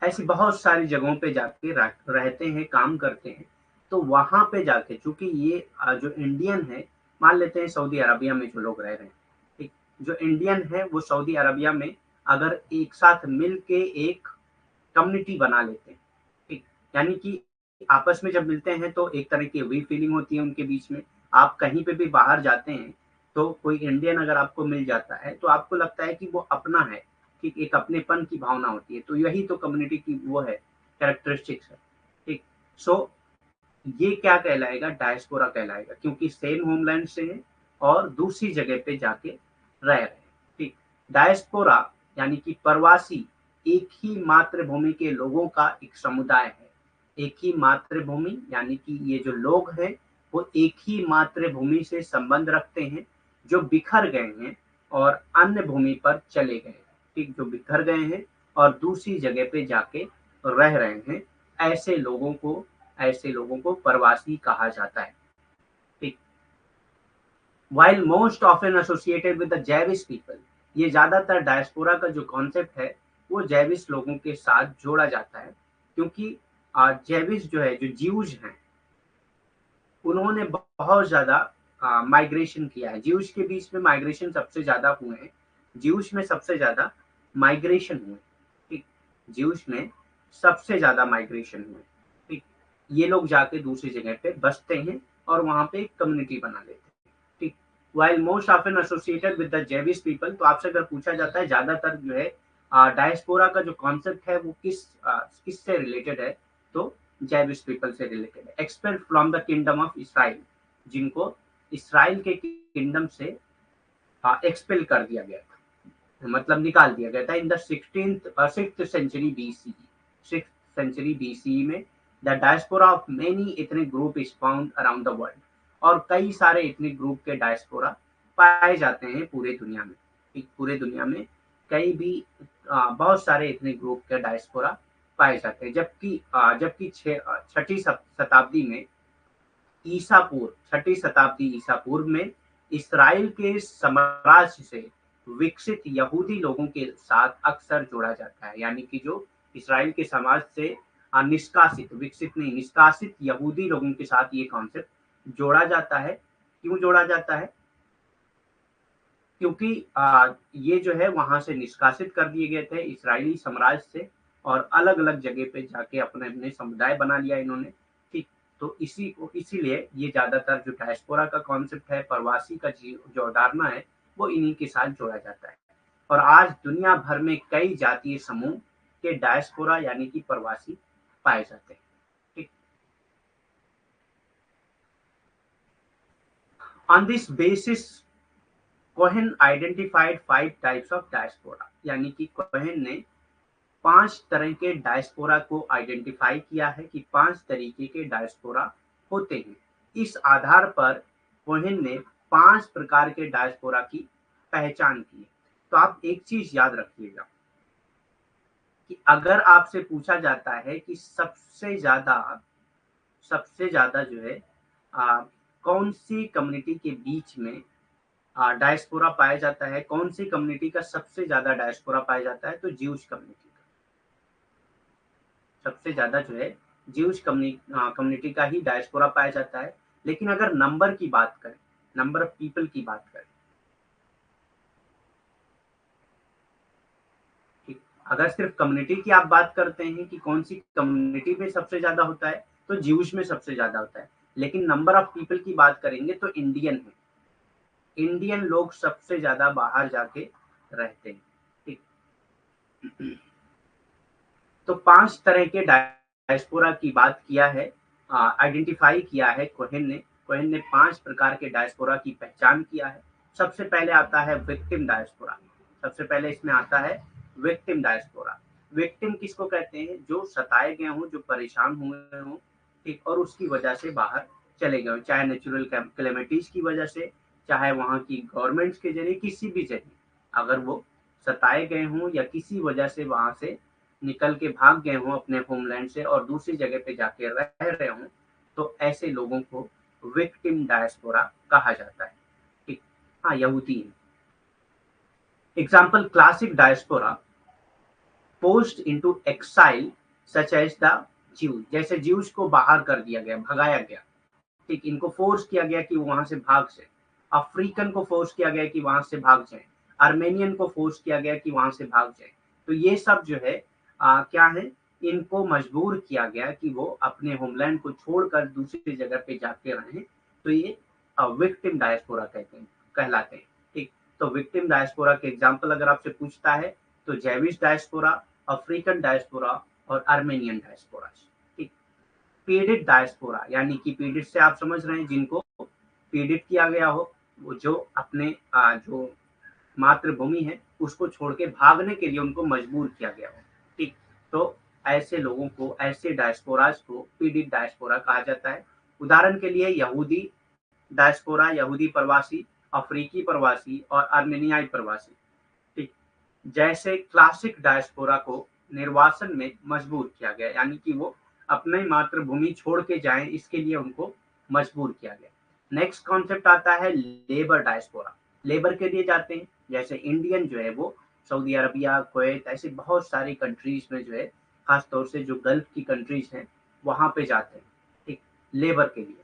ऐसी बहुत सारी जगहों पे जाके रहते हैं, काम करते हैं। तो वहां पे जाके चूंकि ये जो इंडियन है, मान लेते हैं सऊदी अरबिया में जो लोग रह रहे हैं, ठीक, जो इंडियन है वो सऊदी अरबिया में अगर एक साथ मिल के एक कम्युनिटी बना लेते हैं, ठीक, यानी कि आपस में जब मिलते हैं तो एक तरह की वही फीलिंग होती है उनके बीच में। आप कहीं पे भी बाहर जाते हैं तो कोई इंडियन अगर आपको मिल जाता है तो आपको लगता है कि वो अपना है, ठीक, एक अपनेपन की भावना होती है। तो यही तो कम्युनिटी की वो है, कैरेक्टरिस्टिक्स है, ठीक। सो ये क्या कहलाएगा, डायस्पोरा कहलाएगा, क्योंकि सेम होमलैंड से है और दूसरी जगह पे जाके रह रहे हैं, ठीक। डायस्पोरा यानी कि प्रवासी एक ही मातृभूमि के लोगों का एक समुदाय है। एक ही मातृभूमि यानी कि ये जो लोग हैं वो एक ही मातृभूमि से संबंध रखते हैं, जो बिखर गए हैं और अन्य भूमि पर चले गए हैं, ठीक, जो बिखर गए हैं और दूसरी जगह पे जाके रह रहे हैं। ऐसे लोगों को ऐसे लोगों को प्रवासी कहा जाता है, ठीक। While most often associated with the जैविस people, ये ज्यादातर डायस्पोरा का जो कॉन्सेप्ट है वो जैविस लोगों के साथ जोड़ा जाता है, क्योंकि जैविस जो है, जो ज्यूज हैं, उन्होंने बहुत ज्यादा माइग्रेशन किया है। ज्यूज के बीच में माइग्रेशन सबसे ज्यादा हुए हैं। ज्यूज में सबसे ज्यादा माइग्रेशन हुए, ठीक, ज्यूज में सबसे ज्यादा माइग्रेशन हुए, ठीक। ये लोग जाके दूसरी जगह पे बसते हैं और वहां पे एक कम्युनिटी बना लेते हैं, ठीक। While most often associated with the Jewish people, तो आपसे अगर पूछा जाता है ज्यादातर जो है डायस्पोरा का जो कॉन्सेप्ट है वो किस से रिलेटेड है, तो जैविस पीपल से रिलेटेड है। Expel from the kingdom of Israel, जिनको इसराइल के किंगडम से एक्सपेल कर दिया गया था, मतलब निकाल दिया गया था in the 6th century BC. 6th century BC में the diaspora of many ethnic group is found around the world, और कई सारे इथनिक ग्रुप के डायस्पोरा पाए जाते हैं पूरे दुनिया में, ठीक, पूरे दुनिया में कई भी बहुत सारे इथनिक ग्रुप के डायस्पोरा पाए जाते हैं। जबकि छठी शताब्दी में ईसा पूर्व, छठी शताब्दी ईसा पूर्व में इसराइल के साम्राज्य से विकसित यहूदी लोगों के साथ अक्सर जोड़ा जाता है। यानी कि जो इसराइल के समाज से निष्कासित, विकसित नहीं, निष्कासित यहूदी लोगों के साथ ये कॉन्सेप्ट जोड़ा जाता है। क्यों जोड़ा जाता है? क्योंकि ये जो है वहां से निष्कासित कर दिए गए थे इसराइली साम्राज्य से, और अलग अलग जगह पे जाके अपने अपने समुदाय बना लिया इन्होंने, ठीक। तो इसीलिए ये ज्यादातर जो डायस्पोरा का कॉन्सेप्ट है, प्रवासी का जो अवधारणा है, वो इन्हीं के साथ जोड़ा जाता है। और आज दुनिया भर में कई जातीय समूह के डायस्पोरा यानी कि प्रवासी पाए जाते हैं, ठीक। On this basis Cohen identified 5 types of diaspora, यानी कि कोहेन ने 5 तरह के डायस्पोरा को आइडेंटिफाई किया है कि 5 तरीके के डायस्पोरा होते हैं। इस आधार पर कोहेन ने 5 प्रकार के डायस्पोरा की पहचान की। तो आप एक चीज याद रखिएगा कि अगर आपसे पूछा जाता है कि सबसे ज्यादा जो है आ, कौन सी कम्युनिटी के बीच में डायस्पोरा पाया जाता है, कौन सी कम्युनिटी का सबसे ज्यादा डायस्पोरा पाया जाता है, तो ज्यूज कम्युनिटी का सबसे ज्यादा जो है ज्यूश कम्युनिटी का ही डायस्पोरा पाया जाता है। लेकिन अगर नंबर की बात करें, नंबर ऑफ पीपल की बात करें, ठीक, अगर सिर्फ कम्युनिटी की आप बात करते हैं कि कौन सी कम्युनिटी में सबसे ज्यादा होता है, तो ज्यूश में सबसे ज्यादा होता है। लेकिन नंबर ऑफ पीपल की बात करेंगे तो इंडियन है, इंडियन लोग सबसे ज्यादा बाहर जाके रहते हैं। ठीक, तो 5 तरह के डायस्पोरा की बात किया है, आइडेंटिफाई किया है कोहेन ने 5 प्रकार के डायस्पोरा की पहचान किया है। सबसे पहले आता है विक्टिम डायस्पोरा। सबसे पहले इसमें आता है विक्टिम डायस्पोरा। विक्टिम किसको कहते हैं? जो सताए गए हों, जो परेशान हुए हों, ठीक, और उसकी वजह से बाहर चले गए हों, चाहे नेचुरल कैलेमिटीज की वजह से, चाहे वहाँ की गवर्नमेंट्स के जरिए, किसी भी जरिए अगर वो सताए गए हों या किसी वजह से वहां से निकल के भाग गए हों अपने होमलैंड से और दूसरी जगह पे जाके रह रहे हों, तो ऐसे लोगों को विक्टिम डायस्पोरा कहा जाता है। ठीक, हाँ, यहूदी है। Example classic diaspora post into exile such as the Jews, जैसे ज्यूज को बाहर कर दिया गया, भगाया गया। ठीक, इनको फोर्स किया गया कि वो वहां से भाग जाए। अफ्रीकन को फोर्स किया गया कि वहां से भाग जाए। आर्मेनियन को फोर्स किया गया कि वहां से भाग जाए। तो ये सब जो है क्या है, इनको मजबूर किया गया कि वो अपने होमलैंड को छोड़कर दूसरी जगह पे जाके रहें। तो ये विक्टिम डायस्पोरा कहते हैं, कहलाते हैं। ठीक, तो विक्टिम डायस्पोरा के एग्जाम्पल अगर आपसे पूछता है तो जैविश डायस्पोरा, अफ्रीकन डायस्पोरा और आर्मेनियन डायस्पोरा। ठीक, पीड़ित डायस्पोरा, यानी कि पीड़ित से आप समझ रहे हैं जिनको पीड़ित किया गया हो, वो जो अपने जो मातृभूमि है उसको छोड़ के भागने के लिए उनको मजबूर किया गया हो। ठीक, तो ऐसे लोगों को, ऐसे डायस्पोराज को पीड़ित डायस्पोरा कहा जाता है। उदाहरण के लिए यहूदी डायस्पोरा, यहूदी प्रवासी, अफ्रीकी प्रवासी और आर्मेनियाई प्रवासी। ठीक, जैसे क्लासिक डायस्पोरा को निर्वासन में मजबूर किया गया, यानी कि वो अपने मातृभूमि छोड़ के जाएं, इसके लिए उनको मजबूर किया गया। नेक्स्ट कॉन्सेप्ट आता है लेबर डायस्पोरा। लेबर के लिए जाते हैं, जैसे इंडियन जो है वो सऊदी अरबिया, कुवैत, ऐसे बहुत सारी कंट्रीज में जो है, खासतौर से जो गल्फ की कंट्रीज हैं वहां पे जाते हैं। ठीक, लेबर के लिए,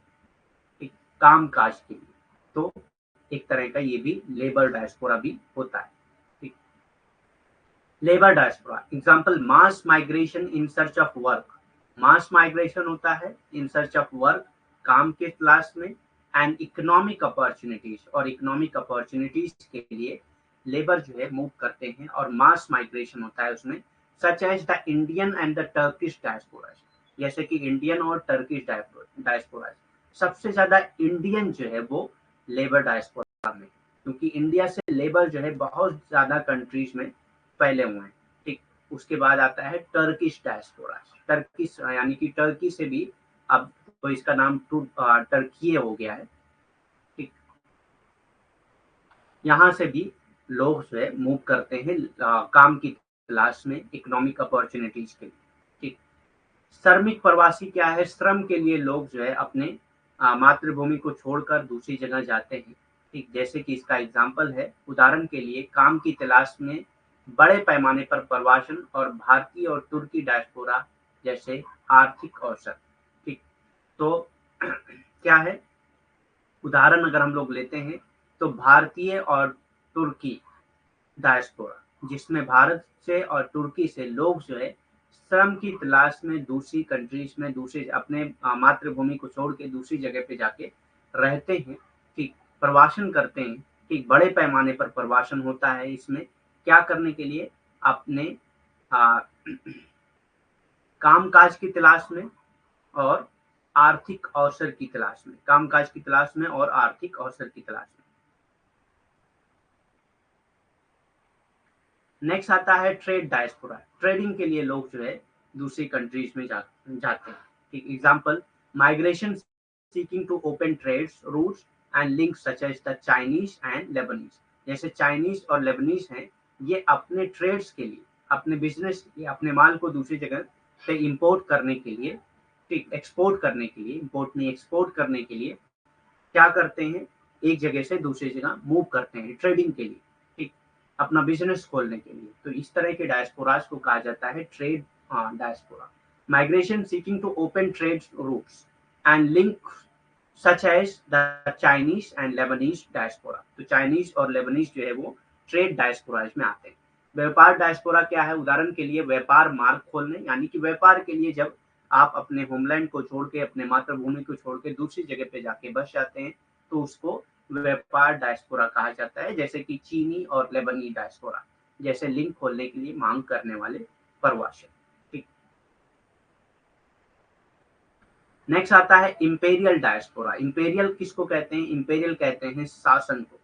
ठीक, काम काज के लिए। तो एक तरह का ये भी लेबर डायस्पोरा भी होता है। ठीक, labour diaspora example mass migration in search of work. Mass migration होता है इन सर्च ऑफ वर्क, काम के तलाश में, एंड इकोनॉमिक अपॉर्चुनिटीज, और इकोनॉमिक अपॉर्चुनिटीज के लिए लेबर जो है मूव करते हैं, और मास माइग्रेशन होता है उसमें, such as the Indian and the Turkish diaspora. जैसे कि इंडियन और टर्किश डायस्पोरा। सबसे ज्यादा इंडियन जो है वो लेबर डायस्पोरा में, क्योंकि इंडिया से लेबर जो है बहुत ज्यादा कंट्रीज में फैले हुए हैं। ठीक, उसके बाद आता है टर्किश डायस्पोरा। टर्किश यानी कि टर्की से भी, अब तो इसका नाम टर्कीय हो गया है। ठीक, यहाँ से भी लोग जो है मूव करते हैं काम की तलाश में, इकोनॉमिक अपॉर्चुनिटीज के लिए। ठीक, श्रमिक प्रवासी क्या है? श्रम के लिए लोग जो है अपने मातृभूमि को छोड़कर दूसरी जगह जाते हैं। ठीक, जैसे कि इसका एग्जाम्पल है, उदाहरण के लिए काम की तलाश में बड़े पैमाने पर प्रवासन और भारतीय और तुर्की डायस्पोरा जैसे आर्थिक अवसर। ठीक, तो क्या है, उदाहरण अगर हम लोग लेते हैं तो भारतीय और तुर्की डायस्पोरा, जिसमें भारत से और तुर्की से लोग जो है श्रम की तलाश में दूसरी कंट्रीज में, दूसरे अपने मातृभूमि को छोड़ के दूसरी जगह पे जाके रहते हैं। ठीक, प्रवासन करते हैं। ठीक, बड़े पैमाने पर प्रवासन होता है इसमें, क्या करने के लिए? अपने आ, कामकाज की तलाश में और आर्थिक अवसर की तलाश में, कामकाज की तलाश में और आर्थिक अवसर की तलाश में। नेक्स्ट आता है ट्रेड डायस्पोरा। ट्रेडिंग के लिए लोग जो है दूसरी कंट्रीज में जाते हैं। ठीक, example migration seeking to open trades routes and links such as the Chinese and Lebanese. जैसे चाइनीज और लेबनीज हैं, ये अपने ट्रेड्स के लिए, अपने बिजनेस के लिए, अपने माल को दूसरी जगह पे इंपोर्ट करने के लिए, ठीक, एक्सपोर्ट करने के लिए, इंपोर्ट नहीं एक्सपोर्ट करने के लिए क्या करते हैं, एक जगह से दूसरी जगह मूव करते हैं ट्रेडिंग के लिए। ठीक, अपना बिजनेस खोलने के लिए। तो इस तरह के डायस्पोरास को कहा जाता है trade diaspora. migration seeking to open trade routes and link such as the Chinese and Lebanese diaspora। तो चाइनीज और लेबनीज जो है वो ट्रेड डायस्पोरा में आते हैं। व्यापार डायस्पोरा क्या है? उदाहरण के लिए व्यापार मार्ग खोलने, यानी कि व्यापार के लिए जब आप अपने होमलैंड को छोड़ के, अपने मातृभूमि को छोड़ के दूसरी जगह पे जाके बस जाते हैं तो उसको व्यापार डायस्पोरा कहा जाता है, जैसे कि चीनी और लेबनी डायस्पोरा, जैसे लिंक खोलने के लिए मांग करने वाले प्रवासी। ठीक। नेक्स्ट आता है इंपेरियल डायस्पोरा। इंपेरियल किसको कहते हैं? इंपेरियल कहते हैं शासन को,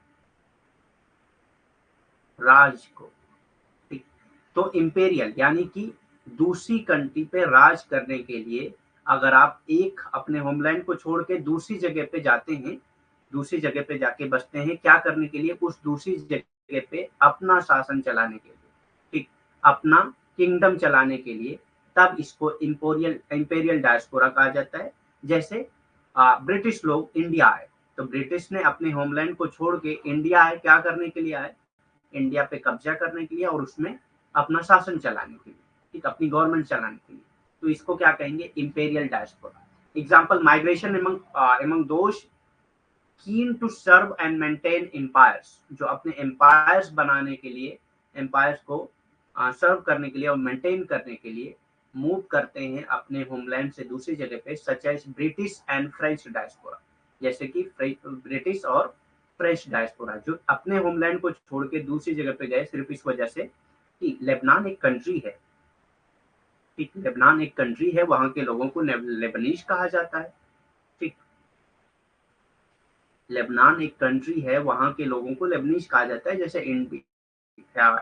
राज को। ठीक। तो इंपेरियल यानी कि दूसरी कंट्री पे राज करने के लिए अगर आप एक अपने होमलैंड को छोड़ के दूसरी जगह पे जाते हैं, दूसरी जगह पे जाके बसते हैं, क्या करने के लिए? उस दूसरी जगह पे अपना शासन चलाने के लिए, ठीक, अपना किंगडम चलाने के लिए, तब इसको इंपेरियल डायस्पोरा कहा जाता है। जैसे ब्रिटिश लोग इंडिया आए, तो ब्रिटिश ने अपने होमलैंड को छोड़ के इंडिया आए, क्या करने के लिए आए? इंडिया पे कब्जा करने के लिए और उसमें अपना शासन चलाने के लिए, ठीक, अपनी गवर्नमेंट चलाने के लिए। तो इसको क्या कहेंगे? Imperial diaspora. Example, migration among those keen to serve and maintain empires, जो अपने एम्पायर्स बनाने के लिए, एम्पायर्स को सर्व करने के लिए और मेंटेन करने के लिए मूव करते हैं अपने होमलैंड से दूसरी जगह पे, such as British and French diaspora, जैसे कि ब्रिटिश और फ्रेंच डायस्पोरा, जो अपने होमलैंड को छोड़ के दूसरी जगह पे गए सिर्फ इस वजह से कि लेबनान एक कंट्री है, ठीक, लेबनान एक कंट्री है, वहां के लोगों को लेबनीज कहा जाता है। ठीक, लेबनान एक कंट्री है, वहां के लोगों को लेबनीज कहा जाता है, जैसे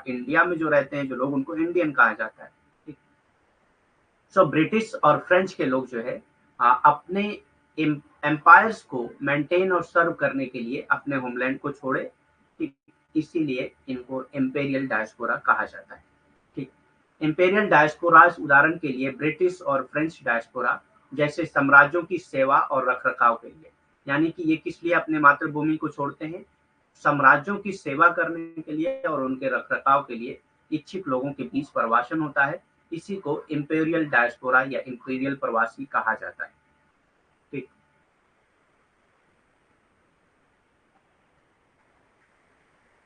इंडिया में जो रहते हैं जो लोग, उनको इंडियन कहा जाता है। ठीक। सो ब्रिटिश और फ्रेंच के लोग जो है अपने एम्पायर्स को मेंटेन और सर्व करने के लिए अपने होमलैंड को छोड़े, ठीक, इसीलिए इनको इंपेरियल डायस्पोरा कहा जाता है। ठीक। इंपेरियल डायस्पोराज उदाहरण के लिए ब्रिटिश और फ्रेंच डायस्पोरा जैसे साम्राज्यों की सेवा और रखरखाव के लिए, यानी कि ये किस लिए अपने मातृभूमि को छोड़ते हैं? साम्राज्यों की सेवा करने के लिए और उनके रखरखाव के लिए इच्छुक लोगों के बीच प्रवासन होता है। इसी को इंपेरियल डायस्पोरा या इंपेरियल प्रवासी कहा जाता है। ठीक।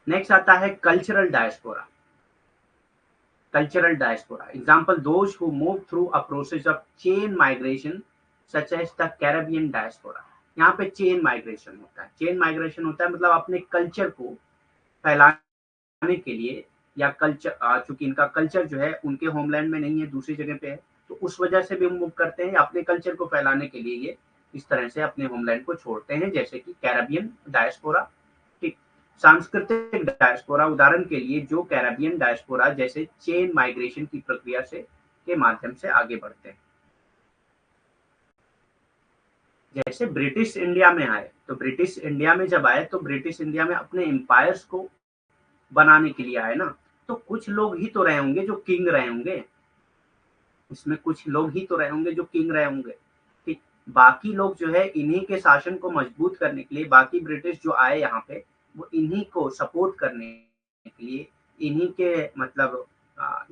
नेक्स्ट आता है cultural diaspora. Cultural diaspora example, those who move through a process of chain migration such as the Caribbean diaspora. यहाँ पे चेन माइग्रेशन होता है। चेन माइग्रेशन होता है मतलब अपने कल्चर को फैलाने के लिए, या कल्चर, चूंकि इनका कल्चर जो है उनके होमलैंड में नहीं है, दूसरी जगह पे है, तो उस वजह से भी मूव करते हैं, अपने कल्चर को फैलाने के लिए ये इस तरह से अपने होमलैंड को छोड़ते हैं, जैसे कि कैरेबियन डायस्पोरा। ठीक। सांस्कृतिक डायस्पोरा उदाहरण के लिए जो कैरेबियन डायस्पोरा जैसे चेन माइग्रेशन की प्रक्रिया से के माध्यम से आगे बढ़ते हैं। जैसे ब्रिटिश इंडिया में आए, तो ब्रिटिश इंडिया में जब आए तो ब्रिटिश इंडिया में अपने एम्पायर्स को बनाने के लिए आए ना, तो कुछ लोग ही तो रहे होंगे जो किंग रहे होंगे, इसमें कुछ लोग ही तो रहे होंगे जो किंग रहे होंगे। ठीक। बाकी लोग जो है इन्हीं के शासन को मजबूत करने के लिए, बाकी ब्रिटिश जो आए यहाँ पे वो इन्हीं को सपोर्ट करने के लिए, इन्हीं के मतलब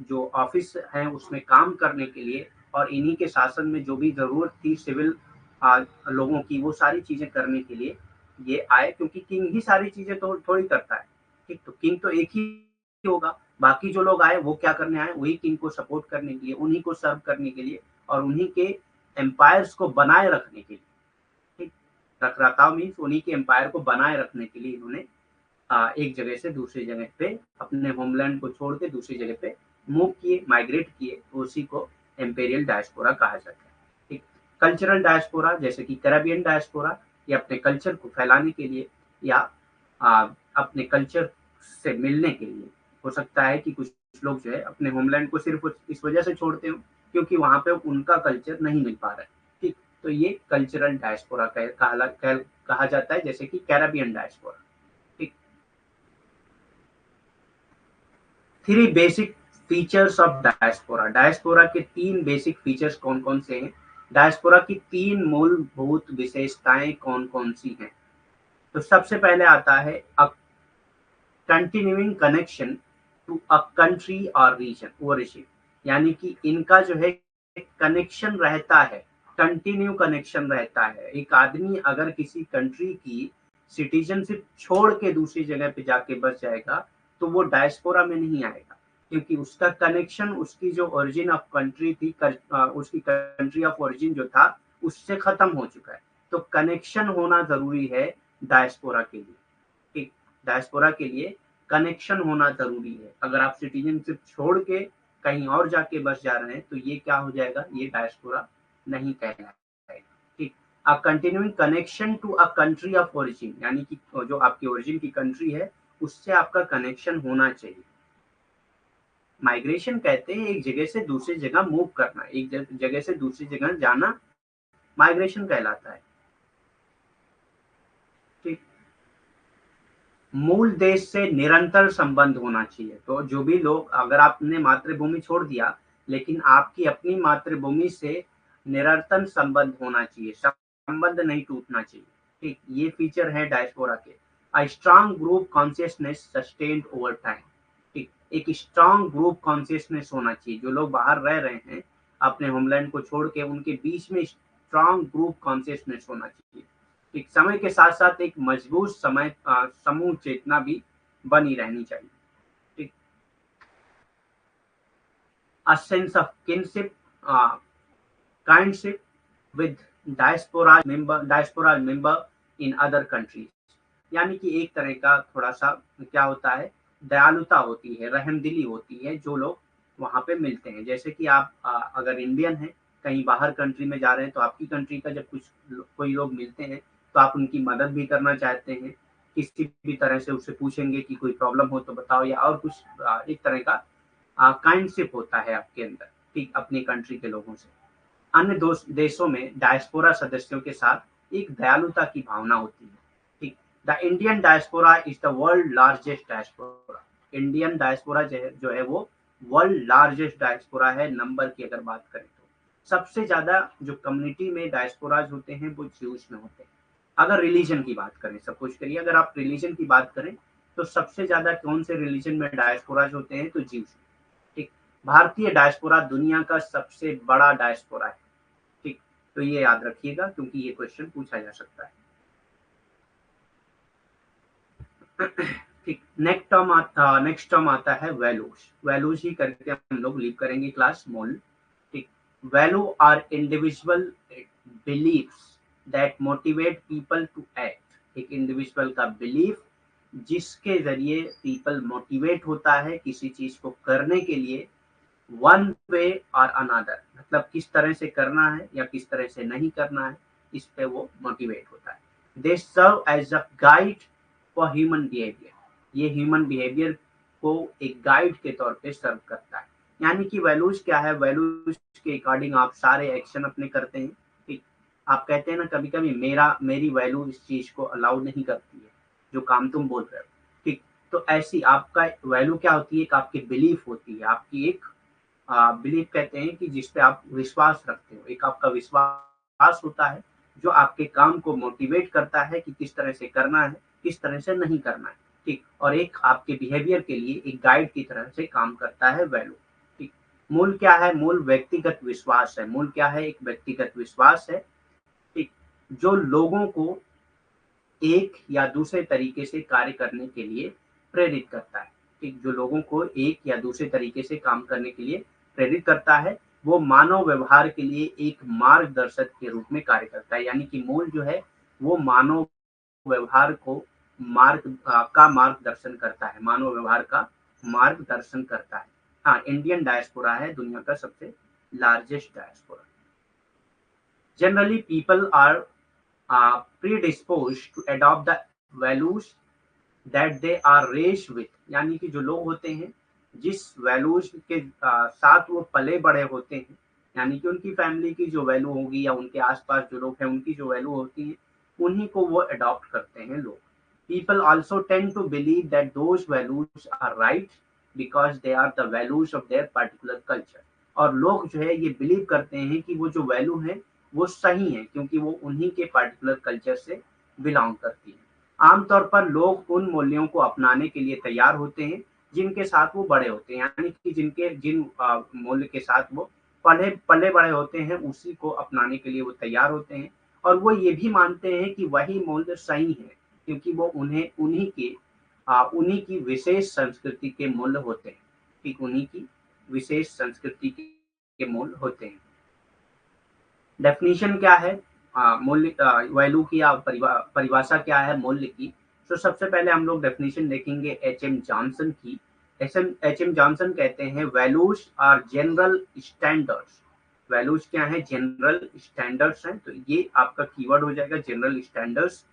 जो ऑफिस है उसमें काम करने के लिए, और इन्हीं के शासन में जो भी जरूरत थी सिविल लोगों की, वो सारी चीजें करने के लिए ये आए, क्योंकि किंग ही सारी चीजें तो थोड़ी करता है। ठीक। तो किंग तो एक ही होगा, बाकी जो लोग आए वो क्या करने आए? वही किंग को सपोर्ट करने के लिए, उन्हीं को सर्व करने के लिए और उन्हीं के एम्पायर्स को बनाए रखने के लिए। ठीक। रखरखाव मीन्स उन्हीं के एम्पायर को बनाए रखने के लिए इन्होंने एक जगह से दूसरी जगह पे अपने होमलैंड को छोड़ के दूसरी जगह पे मूव किए, माइग्रेट किए, तो उसी को इंपेरियल डायस्पोरा कहा जाता है। ठीक। कल्चरल डायस्पोरा जैसे कि कैरेबियन डायस्पोरा, ये अपने कल्चर को फैलाने के लिए या अपने कल्चर से मिलने के लिए, हो सकता है कि कुछ लोग जो है अपने होमलैंड को सिर्फ इस वजह से छोड़ते हो क्योंकि वहां पे उनका कल्चर नहीं मिल पा रहा है। ठीक। तो ये कल्चरल डायस्पोरा कहा जाता है, जैसे कि कैरेबियन डायस्पोरा। ठीक। 3 basic features of diaspora. Diaspora के 3 बेसिक फीचर्स कौन कौन से हैं? डायस्पोरा की 3 मूलभूत विशेषताएं कौन कौन सी हैं? तो सबसे पहले आता है continuing connection to a country और रीजन ओवरशिप, यानी कि इनका जो है कनेक्शन रहता है, कंटिन्यू कनेक्शन रहता है। एक आदमी अगर किसी कंट्री की सिटीजनशिप छोड़ के दूसरी जगह पे जाके बस जाएगा तो वो डायस्पोरा में नहीं आएगा, क्योंकि उसका कनेक्शन उसकी जो ओरिजिन ऑफ कंट्री थी, उसकी कंट्री ऑफ ओरिजिन जो था उससे खत्म हो चुका है। तो कनेक्शन होना जरूरी है डायस्पोरा के लिए। ठीक, डायस्पोरा के लिए कनेक्शन होना जरूरी है। अगर आप सिटीजनशिप छोड़ के कहीं और जाके बस जा रहे हैं तो ये क्या हो जाएगा, ये डायस्पोरा नहीं कहलाएगा। ठीक, a continuing connection to a country of origin, यानी कि जो आपकी ओरिजिन की कंट्री है उससे आपका कनेक्शन होना चाहिए। माइग्रेशन कहते हैं एक जगह से दूसरी जगह मूव करना, एक जगह से दूसरी जगह जाना माइग्रेशन कहलाता है। ठीक, मूल देश से निरंतर संबंध होना चाहिए। तो जो भी लोग, अगर आपने मातृभूमि छोड़ दिया लेकिन आपकी अपनी मातृभूमि से निरंतर संबंध होना चाहिए, संबंध नहीं टूटना चाहिए। ठीक, ये फीचर है डायस्पोरा के। A strong group consciousness sustained over time. ठीक, एक स्ट्रांग ग्रुप कॉन्शियसनेस होना चाहिए। जो लोग बाहर रह रहे हैं अपने होमलैंड को छोड़ के, उनके बीच में स्ट्रांग ग्रुप कॉन्शियसनेस होना चाहिए। एक समय के साथ साथ एक मजबूत समूह चेतना भी बनी रहनी चाहिए। ठीक, a sense of kinship, kindship with diaspora member in other countries, यानी कि एक तरह का थोड़ा सा क्या होता है, दयालुता होती है, रहमदिली होती है जो लोग वहां पे मिलते हैं। जैसे कि आप अगर इंडियन हैं, कहीं बाहर कंट्री में जा रहे हैं तो आपकी कंट्री का जब कोई लोग मिलते हैं तो आप उनकी मदद भी करना चाहते हैं, किसी भी तरह से उससे पूछेंगे कि कोई प्रॉब्लम हो तो बताओ, या और कुछ एक तरह का काइंडशिप होता है आपके अंदर, ठीक, अपनी कंट्री के लोगों से। अन्य देशों में डायस्पोरा सदस्यों के साथ एक दयालुता की भावना होती है। ठीक, the Indian diaspora is the world largest diaspora. Indian diaspora जो है वो वर्ल्ड लार्जेस्ट डायस्पोरा है। नंबर की अगर बात करें तो सबसे ज्यादा जो कम्युनिटी में डायस्पोराज होते हैं वो ज्यूज में होते हैं। अगर रिलीजन की बात करें, सपोज करिए अगर आप रिलीजन की बात करें तो सबसे ज्यादा कौन से रिलीजन में डायस्पोराज होते हैं, तो ज्यूज। ठीक, भारतीय डायस्पोरा दुनिया का सबसे बड़ा डायस्पोरा है। ठीक, तो ये याद रखिएगा क्योंकि ये क्वेश्चन पूछा जा सकता है। ठीक, नेक्स्ट टर्म आता है वैल्यूज। वैल्यूज ही करके हम लोग लीव करेंगे क्लास मोल। ठीक, value are individual beliefs that motivate people to act. एक इंडिविजुअल का बिलीफ जिसके जरिए पीपल मोटिवेट होता है किसी चीज को करने के लिए, वन वे और अनदर, मतलब किस तरह से करना है या किस तरह से नहीं करना है, इस पे वो मोटिवेट होता है। They serve as a guide for human behaviour. ये ह्यूमन बिहेवियर को एक गाइड के तौर पे सर्व करता है। यानी कि वैल्यूज क्या है, वैल्यूज के अकॉर्डिंग आप सारे एक्शन अपने करते हैं। ठीक, आप कहते हैं ना कभी कभी मेरी वैल्यू इस चीज को अलाउ नहीं करती है, जो काम तुम बोल रहे हो। ठीक, तो ऐसी आपका वैल्यू क्या होती है, एक आपकी बिलीफ होती है, आपकी एक बिलीफ कहते हैं कि जिस पे आप विश्वास रखते हो। एक आपका विश्वास होता है जो आपके काम को मोटिवेट करता है कि किस तरह से करना है, किस तरह से नहीं करना है। ठीक, और एक आपके बिहेवियर के लिए एक गाइड की तरह से काम करता है वैल्यू। ठीक, मूल क्या है, मूल व्यक्तिगत विश्वास है। मूल क्या है, एक व्यक्तिगत विश्वास है। ठीक, जो लोगों को एक या दूसरे तरीके से कार्य करने के लिए प्रेरित करता है। ठीक, जो लोगों को एक या दूसरे तरीके से काम करने के लिए प्रेरित करता है, वो मानव व्यवहार के लिए एक मार्गदर्शक के रूप में कार्य करता है। यानी कि मूल जो है वो मानव व्यवहार को का मार्गदर्शन करता है, मानव व्यवहार का मार्गदर्शन करता है। हाँ, इंडियन डायस्पोरा है दुनिया का सबसे largest diaspora. Generally people are predisposed to adopt the values that they are raised with। यानी कि जो लोग होते हैं जिस वैल्यूज के साथ वो पले बड़े होते हैं, यानी कि उनकी फैमिली की जो वैल्यू होगी या उनके आसपास जो लोग हैं उनकी जो वैल्यू होती है, उन्हीं को वो अडॉप्ट करते हैं लोग। People also tend to believe that those values are right because they are the values of their particular culture. और लोग जो है ये बिलीव करते हैं कि वो जो वैल्यू है वो सही है क्योंकि वो उन्हीं के पर्टिकुलर कल्चर से बिलोंग करती है। आमतौर पर लोग उन मूल्यों को अपनाने के लिए तैयार होते हैं जिनके साथ वो बड़े होते हैं, यानी कि जिन मूल्य के साथ वो पले पले बड़े होते हैं उसी को अपनाने के लिए वो तैयार होते हैं, और वो ये भी मानते हैं कि वही मूल्य सही है, क्योंकि वो उन्हें उन्हीं की विशेष संस्कृति के मूल्य होते हैं। ठीक, उन्हीं की विशेष संस्कृति के मूल्य होते हैं। डेफिनेशन क्या है मूल्य, वैल्यू की या परिभाषा क्या है मूल्य की? तो सबसे पहले हम लोग डेफिनेशन देखेंगे एच.एम. जॉनसन की। एच.एम. जॉनसन कहते हैं values are general standards. Values क्या है? जनरल स्टैंडर्ड्स हैं, तो ये आपका कीवर्ड हो जाएगा general standards,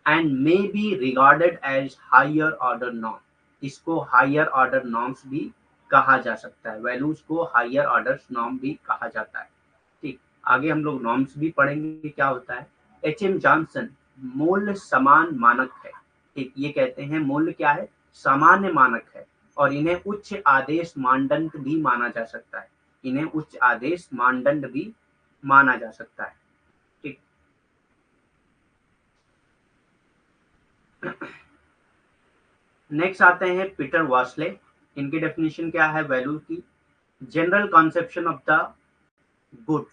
and may be regarded as higher order norm. इसको हायर ऑर्डर नॉर्म्स भी कहा जा सकता है, वैल्यूज को हायर ऑर्डर नॉर्म भी कहा जाता है। ठीक, आगे हम लोग नॉर्म्स भी पढ़ेंगे क्या होता है। एच.एम. जॉनसन मूल्य समान मानक है। ठीक, ये कहते हैं मूल्य क्या है? सामान्य मानक है, और इन्हें उच्च आदेश मानदंड भी माना जा सकता है। इन्हें उच्च आदेश मानदंड भी माना जा सकता है। ठीक, नेक्स्ट आते हैं पीटर वास्ले। इनकी डेफिनेशन क्या है वैल्यू की? General conception of the good,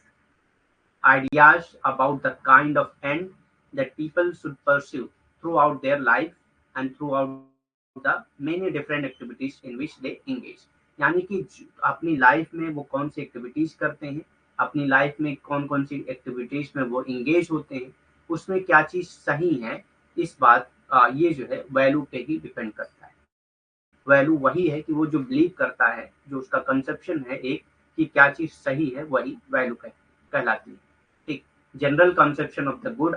ideas about the kind of end that people should pursue throughout their life and throughout the many different activities in which they engage। यानी कि अपनी life में वो कौन सी activities करते हैं, अपनी लाइफ में कौन कौन सी एक्टिविटीज में वो इंगेज होते हैं, उसमें क्या चीज सही है, इस बात ये जो है वैल्यू पे ही डिपेंड करता है। वैल्यू वही है कि वो जो बिलीव करता है, जो उसका कंसेप्शन है एक कि क्या चीज सही है, वही वैल्यू कहलाती है। ठीक, general conception of the good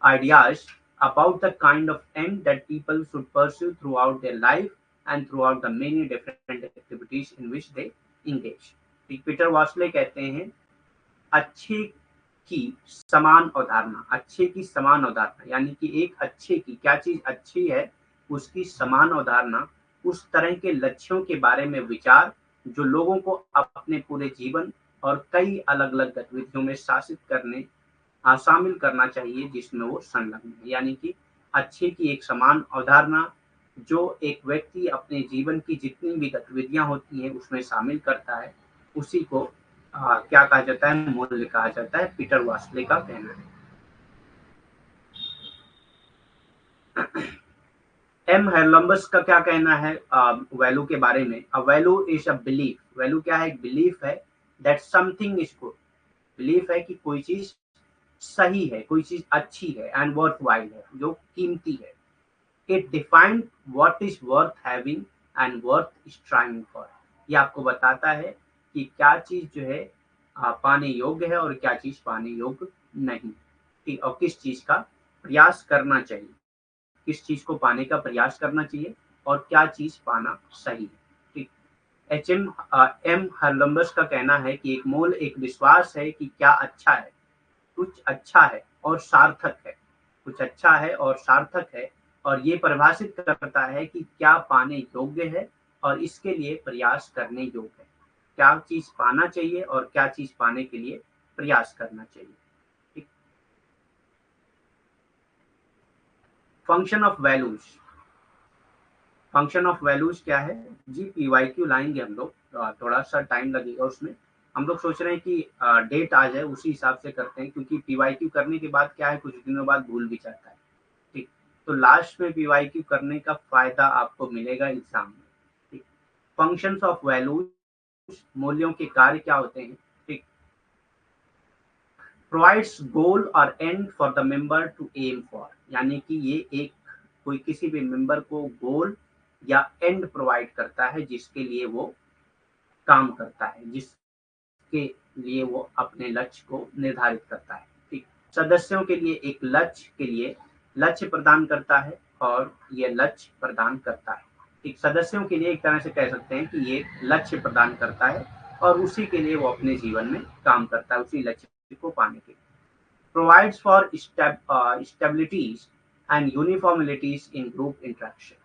ideas about the kind of end that people should pursue throughout their life and throughout the many different activities in which they engage। ठीक, पीटर वास्ले कहते हैं अच्छे की समान अवधारणा, अच्छे की समान अवधारणा, यानी कि एक अच्छे की क्या चीज अच्छी है उसकी समान अवधारणा, उस तरह के लक्ष्यों के बारे में विचार जो लोगों को अपने पूरे जीवन और कई अलग अलग गतिविधियों में शामिल करना चाहिए जिसमें वो संलग्न है। यानी कि अच्छे की एक समान अवधारणा जो एक व्यक्ति अपने जीवन की जितनी भी गतिविधियां होती हैं उसमें शामिल करता है, उसी को क्या कहा जाता है? मूल्य कहा जाता है, पीटर वास्ले का कहना है। एम हेरलम्बस का क्या कहना है वैल्यू के बारे में? A value is a belief. Value क्या है? एक बिलीफ है that something is good. Belief है कि कोई चीज सही है, कोई चीज अच्छी है, एंड वर्थ वाइल है, जो कीमती है। It defined what is worth having and worth striving for. ये आपको बताता है कि क्या चीज जो है पाने योग्य है और क्या चीज पाने योग्य नहीं, ठीक, और किस चीज का प्रयास करना चाहिए, किस चीज को पाने का प्रयास करना चाहिए और क्या चीज पाना सही है। ठीक, एम हरलम्बस का कहना है कि एक मूल एक विश्वास है कि क्या अच्छा है, कुछ अच्छा है और सार्थक है, कुछ अच्छा है और सार्थक है, और ये परिभाषित करता है कि क्या पाने योग्य है और इसके लिए प्रयास करने योग्य है। क्या चीज पाना चाहिए और क्या चीज पाने के लिए प्रयास करना चाहिए। ठीक, function of values. Function of values क्या है जी? पीवाईक्यू लाएंगे हम लोग, थोड़ा सा टाइम लगेगा उसमें। हम लोग सोच रहे हैं कि डेट आ जाए उसी हिसाब से करते हैं, क्योंकि पीवाईक्यू करने के बाद क्या है कुछ दिनों बाद भूल भी जाता है। ठीक, तो लास्ट में पीवाईक्यू करने का फायदा आपको मिलेगा एग्जाम में। ठीक, फंक्शंस ऑफ वैल्यूज, मूल्यों के कार्य क्या होते हैं। ठीक, प्रोवाइड्स गोल और end for the member to aim for. यानी कि ये एक कोई किसी भी मेंबर को गोल या एंड प्रोवाइड करता है जिसके लिए वो काम करता है, जिसके लिए वो अपने लक्ष्य को निर्धारित करता है। ठीक, सदस्यों के लिए एक लक्ष्य के लिए लक्ष्य प्रदान करता है और ये लक्ष्य प्रदान करता है। ठीक, सदस्यों के लिए एक तरह से कह सकते हैं कि ये लक्ष्य प्रदान करता है और उसी के लिए वो अपने जीवन में काम करता है, उसी लक्ष्य को पाने के लिए। Provides for stabilities and uniformities in group interaction.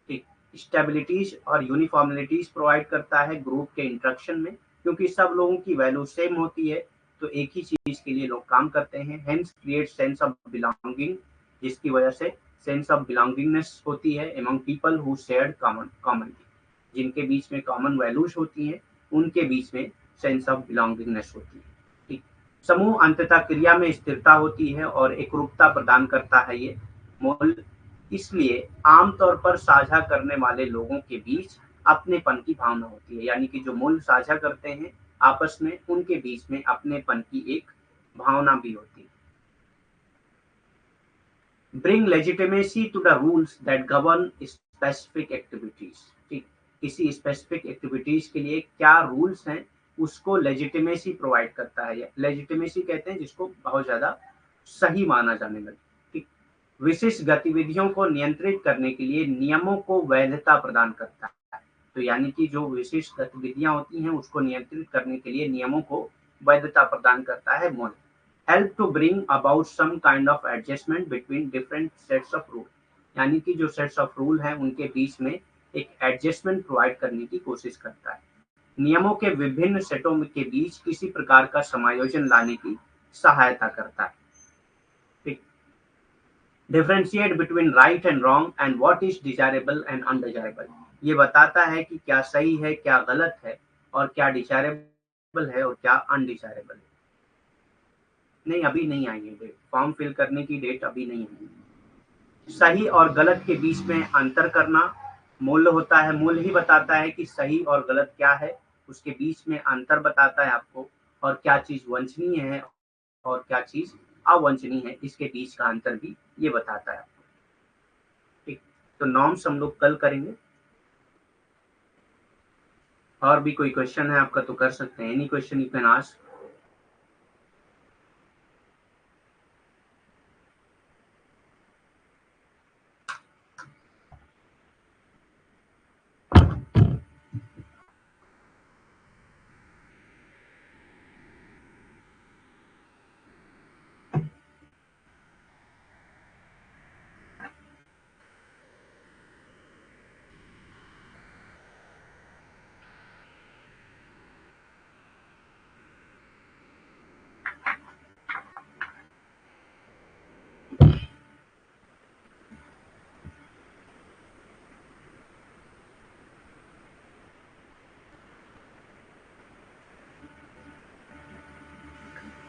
ठीक, स्टेबिलिटीज और यूनिफॉर्मिलिटीज प्रोवाइड करता है ग्रुप के इंटरेक्शन में, क्योंकि सब लोगों की वैल्यू सेम होती है तो एक ही चीज के लिए लोग काम करते हैं। Hence create sense of belonging, जिसकी वजह से सेंस ऑफ बिलोंगिंगनेस होती है among people who shared commonly. जिनके बीच में कॉमन वैल्यूज होती हैं उनके बीच में सेंस ऑफ बिलोंगिंगनेस होती है। ठीक, समूह अंततः क्रिया में स्थिरता होती है और एकरूपता प्रदान करता है ये मूल। इसलिए आमतौर पर साझा करने वाले लोगों के बीच अपनेपन की भावना होती है, यानी कि जो मूल साझा करते हैं आपस में, उनके बीच में अपनेपन की एक भावना भी होती है। Bring legitimacy to the rules that govern specific activities। ठीक, किसी स्पेसिफिक एक्टिविटीज के लिए क्या रूल्स हैं उसको लेजिटिमेसी प्रोवाइड करता है। लेजिटिमेसी कहते हैं जिसको बहुत ज्यादा सही माना जाने लगे। ठीक, विशिष्ट गतिविधियों को नियंत्रित करने के लिए नियमों को वैधता प्रदान करता है। तो यानी कि जो विशिष्ट गतिविधियां होती हैं उसको नियंत्रित करने के लिए नियमों को वैधता प्रदान करता है मूल। Help to bring about some kind of adjustment between different sets of rule, यानी कि जो सेट्स ऑफ रूल हैं उनके बीच में एक एडजस्टमेंट प्रोवाइड करने की कोशिश करता है। नियमों के विभिन्न सेटों के बीच किसी प्रकार का समायोजन लाने की सहायता करता है। ठीक, differentiate between right and wrong and what is desirable and undesirable, ये बताता है कि क्या सही है, क्या गलत है, और क्या डिजायरेबल है और क्या अनडिजायरेबल है। नहीं, अभी नहीं आई है डेट, फॉर्म फिल करने की डेट अभी नहीं आई। सही और गलत के बीच में अंतर करना मूल्य होता है। मूल्य ही बताता है कि सही और गलत क्या है, उसके बीच में अंतर बताता है आपको, और क्या चीज वांछनीय है और क्या चीज अवांछनीय है, इसके बीच का अंतर भी ये बताता है आपको। ठीक, तो नॉर्म्स हम लोग कल करेंगे। और भी कोई क्वेश्चन है आपका तो कर सकते हैं। Any question you can ask.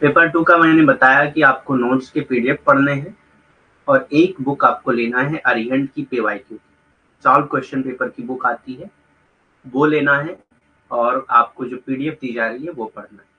Paper 2 का मैंने बताया कि आपको नोट्स के पीडीएफ पढ़ने हैं और एक बुक आपको लेना है अरिहंत की PYQ, सॉल्व क्वेश्चन पेपर की बुक आती है, वो लेना है और आपको जो पीडीएफ दी जा रही है वो पढ़ना है।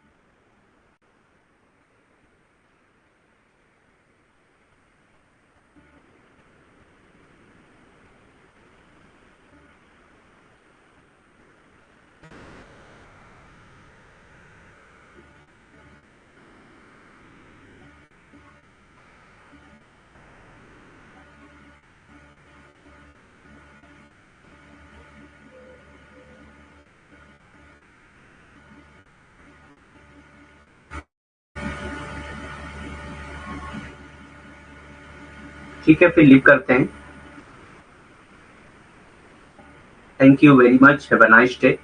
ठीक है, फिर लीव करते हैं। Thank you very much, have a nice day.